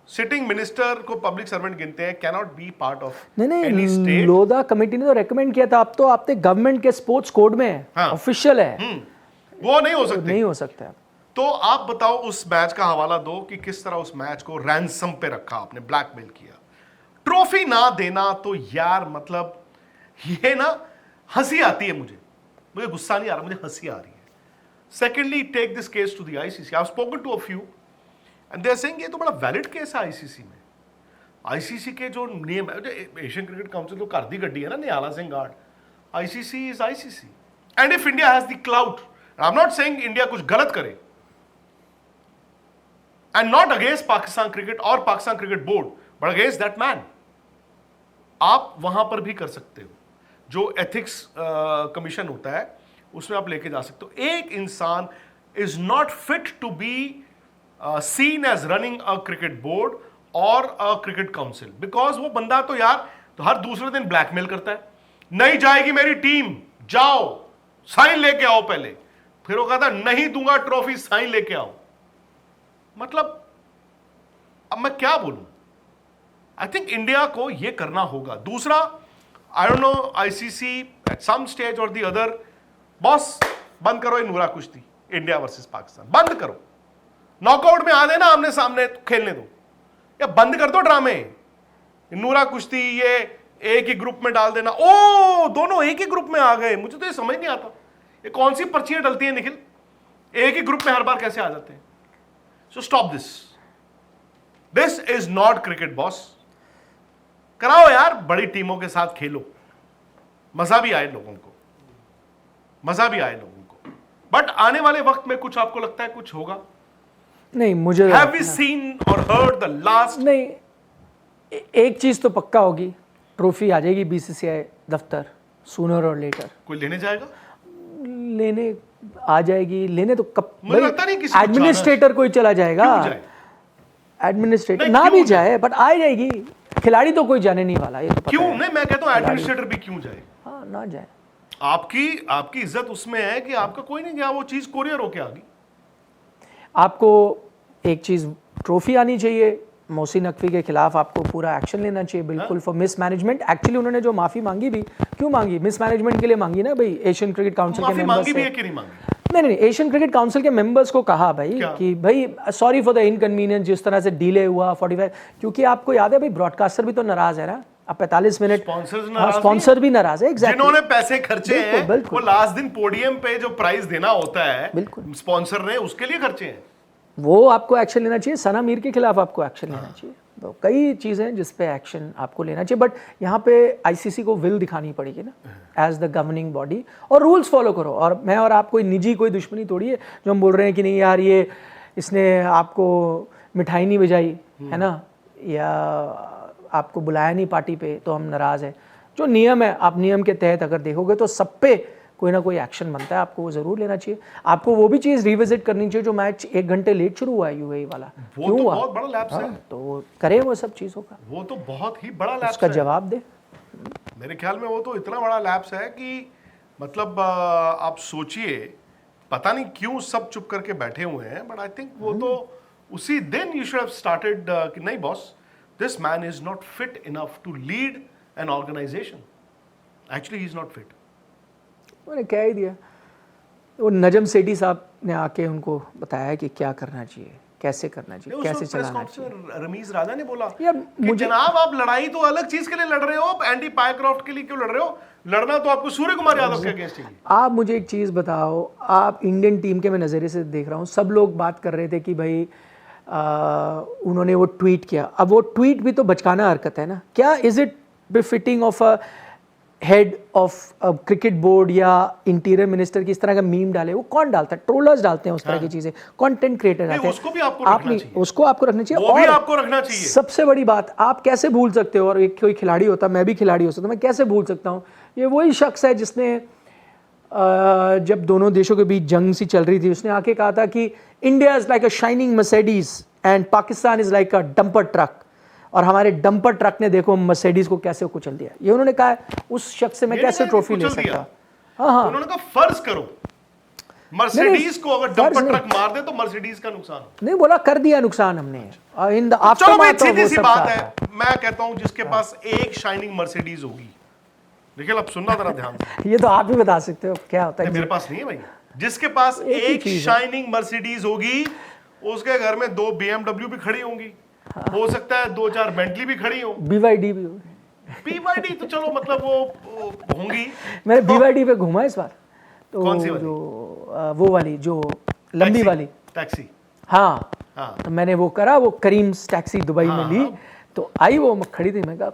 सिटिंग मिनिस्टर को पब्लिक सर्वेंट गिनते हैं, cannot be part of any state. Lodha committee ने तो रेकमेंड किया था। अब तो आपने गवर्नमेंट के स्पोर्ट्स कोड में है, ऑफिशियल है, वो नहीं हो सकते, नहीं हो सकता। तो आप बताओ उस मैच का हवाला दो कि किस तरह उस मैच को रैंसम पे रखा आपने, ब्लैकमेल किया। ट्रॉफी ना देना तो यार, मतलब ये ना हंसी आती है मुझे गुस्सा नहीं आ रहा, मुझे हंसी आ रही है। Secondly, take this case to the ICC. I have spoken to a few and they are saying ये तो बड़ा वैलिड केस है आईसीसी में। आईसीसी के जो नियम है, एशियन क्रिकेट काउंसिल तो कर दी गड्डी है ना नियाला सिंह गार्ड। ICC is ICC and if India has the clout, I am not saying India कुछ गलत करे, and not against Pakistan cricket or Pakistan cricket board, but against that man. आप वहां पर भी कर सकते हो। जो एथिक्स कमीशन होता है उसमें आप लेके जा सकते हो। एक इंसान is not fit to be seen as running a cricket board और अ क्रिकेट काउंसिल, बिकॉज वो बंदा तो यार तो हर दूसरे दिन ब्लैकमेल करता है। नहीं जाएगी मेरी टीम, जाओ साइन लेके आओ पहले, फिर वो कहता नहीं दूंगा ट्रॉफी, साइन लेके आओ। मतलब अब मैं क्या बोलूं? आई थिंक इंडिया को यह करना होगा। दूसरा, I don't know, ICC at some stage और द अदर, बॉस बंद करो ये नूरा कुश्ती इंडिया वर्सेस पाकिस्तान, बंद करो। नॉकआउट में आ देना आमने सामने, खेलने दो, या बंद कर दो ड्रामे। नूरा कुश्ती ये एक ही ग्रुप में डाल देना, ओ दोनों एक ही ग्रुप में आ गए, मुझे तो ये समझ नहीं आता ये कौन सी पर्चियां डलती हैं निखिल, एक ही ग्रुप में हर बार कैसे आ जाते हैं? So stop this. This is not cricket, boss. कराओ यार, बड़ी टीमों के साथ खेलो, मजा भी आए लोगों को, मजा भी आए लोगों को। बट आने वाले वक्त में कुछ आपको लगता है कुछ होगा? नहीं, मुझे Have we seen or heard the last? नहीं, एक चीज तो पक्का होगी, ट्रॉफी आ जाएगी बीसीसीआई दफ्तर सूनर और लेटर। कोई लेने जाएगा? लेने आ जाएगी, लेने तो कब, मुझे लगता नहीं किसी को एडमिनिस्ट्रेटर कोई चला जाएगा, एडमिनिस्ट्रेटर ना भी जाए बट आ जाएगी। खिलाड़ी तो कोई जाने नहीं वाला, ये तो पता क्यों है। नहीं, मैं कहता हूं एडमिनिस्ट्रेटर भी क्यों जाए? हाँ, ना जाए। आपकी इज्जत उसमें है कि आपका कोई नहीं गया, वो चीज कोरियर होके आ गई। आपको एक चीज, ट्रॉफी आनी चाहिए। मोहसिन नकवी के खिलाफ आपको पूरा एक्शन लेना चाहिए, बिल्कुल, फॉर मिसमैनेजमेंट। एक्चुअली उन्होंने जो माफी मांगी भी क्यों मांगी? मिसमैनेजमेंट के लिए मांगी ना भाई, एशियन क्रिकेट काउंसिल के मेंबर्स मांगी से। भी है कि नहीं मांगी? नहीं, एशियन क्रिकेट काउंसिल के मेंबर्स को कहा भाई कि भाई सॉरी फॉर द इनकन्वीनियंस, जिस तरह से डिले हुआ 45, क्योंकि आपको याद है भाई ब्रॉडकास्टर भी तो नाराज है ना। अब 45 मिनट स्पॉन्सर भी नाराज है, एग्जैक्टली, जिन्होंने पैसे खर्चे हैं, बिल्कुल। वो लास्ट दिन पोडियम पे जो प्राइज देना होता है बिल्कुल स्पॉन्सर ने, उसके लिए खर्चे हैं। वो आपको एक्शन लेना चाहिए। सना मीर के खिलाफ आपको एक्शन लेना चाहिए। तो कई चीज़ें जिस पे एक्शन आपको लेना चाहिए, बट यहाँ पे आईसीसी को विल दिखानी पड़ेगी ना एज द गवर्निंग बॉडी, और रूल्स फॉलो करो। और मैं और आप कोई निजी कोई दुश्मनी तोड़ी है जो हम बोल रहे हैं कि नहीं यार ये इसने आपको मिठाई नहीं बजाई है ना, या आपको बुलाया नहीं पार्टी पे तो हम नाराज़ हैं। जो नियम है, आप नियम के तहत अगर देखोगे तो सब पे कोई ना कोई एक्शन बनता है, आपको वो ज़रूर लेना चाहिए। आपको वो भी चीज़ रिविजिट करनी चाहिए जो मैच 1 घंटे लेट शुरू हुआ है यूएई वाला, वो तो बहुत बड़ा लैप्स है। तो वो करे वो सब चीज़ों का, वो तो बहुत ही बड़ा लैप्स उसका है। जवाब दे। मेरे ख्याल में वो तो इतना बड़ा लैप्स है कि मतलब आप सोचिए, पता नहीं क्यों सब चुप करके बैठे हुए हैं, बट आई थिंक वो तो उसी दिन यू शुड हैव स्टार्टेड कि नहीं boss, this man is not fit enough to lead an organisation. Actually he is not fit. मैंने कह ही दिया, वो नजम सेठी साहब ने आके उनको बताया कि क्या करना चाहिए, कैसे करना चाहिए, कैसे चलाना चाहिए। रमीज राजा ने बोला यार कि जनाब आप लड़ाई तो अलग चीज के लिए लड़ रहे हो, आप एंडी पायक्रॉफ्ट के लिए क्यों लड़ रहे हो? लड़ना तो आपको सूर्य कुमार यादव के अगेंस्ट चाहिए। आप मुझे एक चीज़ बताओ, आप इंडियन टीम के मैं नज़रिए से देख रहा हूँ, सब लोग बात कर रहे थे कि भाई उन्होंने वो ट्वीट किया। अब वो ट्वीट भी तो बचकाना हरकत है ना। क्या is it befitting of a head of cricket board या इंटीरियर मिनिस्टर की इस तरह का मीम डाले? वो कौन डालता है? ट्रोलर्स डालते हैं उस तरह की चीज़ें, कंटेंट क्रिएटर डालते हैं। उसको भी आपको रखना चाहिए, उसको आपको रखना चाहिए, वो भी और आपको रखना चाहिए। सबसे बड़ी बात, आप कैसे भूल सकते हो, और एक कोई खिलाड़ी होता, मैं भी खिलाड़ी हो सकता, मैं कैसे भूल सकता हूँ? ये वही शख्स है जिसने जब दोनों देशों के बीच जंग सी चल रही थी, उसने आके कहा था कि India is like a shining Mercedes and Pakistan is like a dumper truck, और हमारे डंपर ट्रक ने देखो मर्सिडीज को कैसे कुचल दिया। ये उन्होंने कहा है। उस शख्स से मैं कैसे ट्रॉफी ले सकता? हाँ, उन्होंने कहा फर्ज करो मर्सिडीज को अगर डंपर ट्रक मार दे तो मर्सिडीज का नुकसान हो। नहीं बोला, कर दिया नुकसान हमने। इन द चलो भाई, सीधी सी बात है, मैं कहता हूं जिसके पास एक शाइनिंग मर्सिडीज होगी, देखिए अब सुनना जरा ध्यान से। ये तो आप ही बता सकते हो क्या होता है। मेरे पास नहीं है भाई। जिसके पास एक शाइनिंग मर्सिडीज होगी, उसके घर में 2 BMW भी खड़ी होंगी, हो सकता है 2-4 बेंटली भी खड़ी हो, BYD भी होगी। BYD तो चलो मतलब वो होंगी। मैंने BYD पे घूमा इस बार, तो कौन सी वाली? जो वो वाली जो लंबी वाली टैक्सी। हाँ, हाँ। तो मैंने वो करा, वो करीम्स टैक्सी दुबई में ली, तो आई वो खड़ी थी, मैं कहा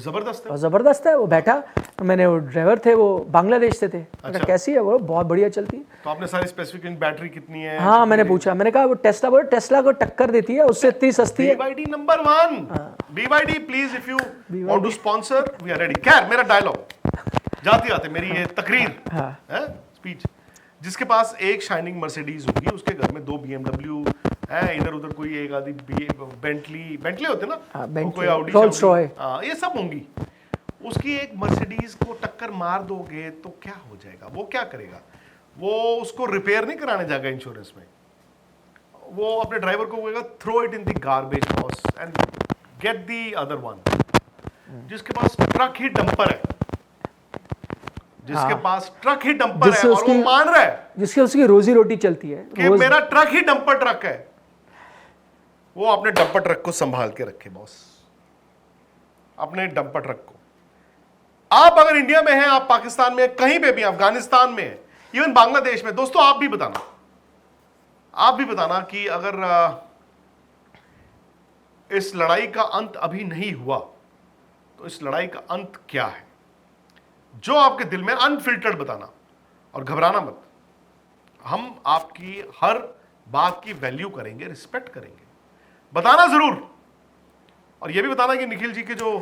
जबरदस्त है, जबरदस्त है। वो बैठा, तो मैंने, वो ड्राइवर थे वो बांग्लादेश से थे। अच्छा। कैसी है वो? बहुत बढ़िया चलती है। तो आपने सारी स्पेसिफिकेशन, बैटरी कितनी है? हाँ, मैंने पूछा, मैंने कहा वो टेस्ला को टक्कर देती है, उससे इतनी सस्ती है। BYD number 1। BYD please, if you want to sponsor, we are ready. खैर, मेरा डायलॉग जाते जाते, मेरी ये तकरीर है, स्पीच, जिसके पास एक शाइनिंग मर्सिडीज होगी, उसके घर में 2 BMW है, इधर उधर कोई एक आधी बेंटली होते ना, कोई ऑडी, रोल्स रॉय, ये सब होंगी। उसकी एक मर्सिडीज को टक्कर मार दोगे तो क्या हो जाएगा? वो क्या करेगा? वो उसको रिपेयर नहीं कराने जाएगा इंश्योरेंस में, वो अपने ड्राइवर को कहेगा throw it in the garbage boss and get the other one. जिसके पास ट्रक ही डंपर है, जिसके पास ट्रक ही डंपर है और वो मान रहा है, जिसकी उसकी रोजी रोटी चलती है कि मेरा ट्रक ही डंपर ट्रक है, वो अपने डंपर ट्रक को संभाल के रखे बॉस, अपने डंपर ट्रक को। आप अगर इंडिया में हैं, आप पाकिस्तान में, कहीं पे भी, अफगानिस्तान में, इवन बांग्लादेश में, दोस्तों आप भी बताना कि अगर इस लड़ाई का अंत अभी नहीं हुआ तो इस लड़ाई का अंत क्या है? जो आपके दिल में, अनफिल्टर्ड बताना और घबराना मत। हम आपकी हर बात की वैल्यू करेंगे, रिस्पेक्ट करेंगे, बताना जरूर। और यह भी बताना कि निखिल जी के जो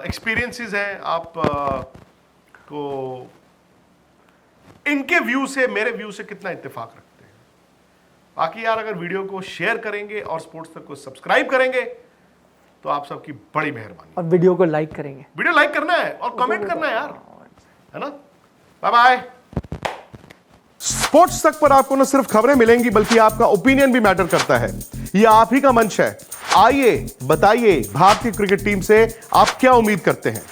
एक्सपीरियंसेस हैं, आप को इनके व्यू से मेरे व्यू से कितना इत्तेफाक रखते हैं। बाकी यार, अगर वीडियो को शेयर करेंगे और स्पोर्ट्स तक को सब्सक्राइब करेंगे तो आप सबकी बड़ी मेहरबानी। और वीडियो को लाइक करेंगे, वीडियो लाइक करना है और कमेंट करना है यार, है ना। Bye bye. स्पोर्ट्स तक पर आपको न सिर्फ खबरें मिलेंगी बल्कि आपका ओपिनियन भी मैटर करता है। यह आप ही का मंच है। आइए, बताइए भारतीय क्रिकेट टीम से आप क्या उम्मीद करते हैं।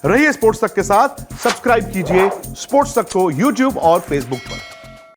रहिए स्पोर्ट्स तक के साथ, सब्सक्राइब कीजिए स्पोर्ट्स तक को YouTube और Facebook पर।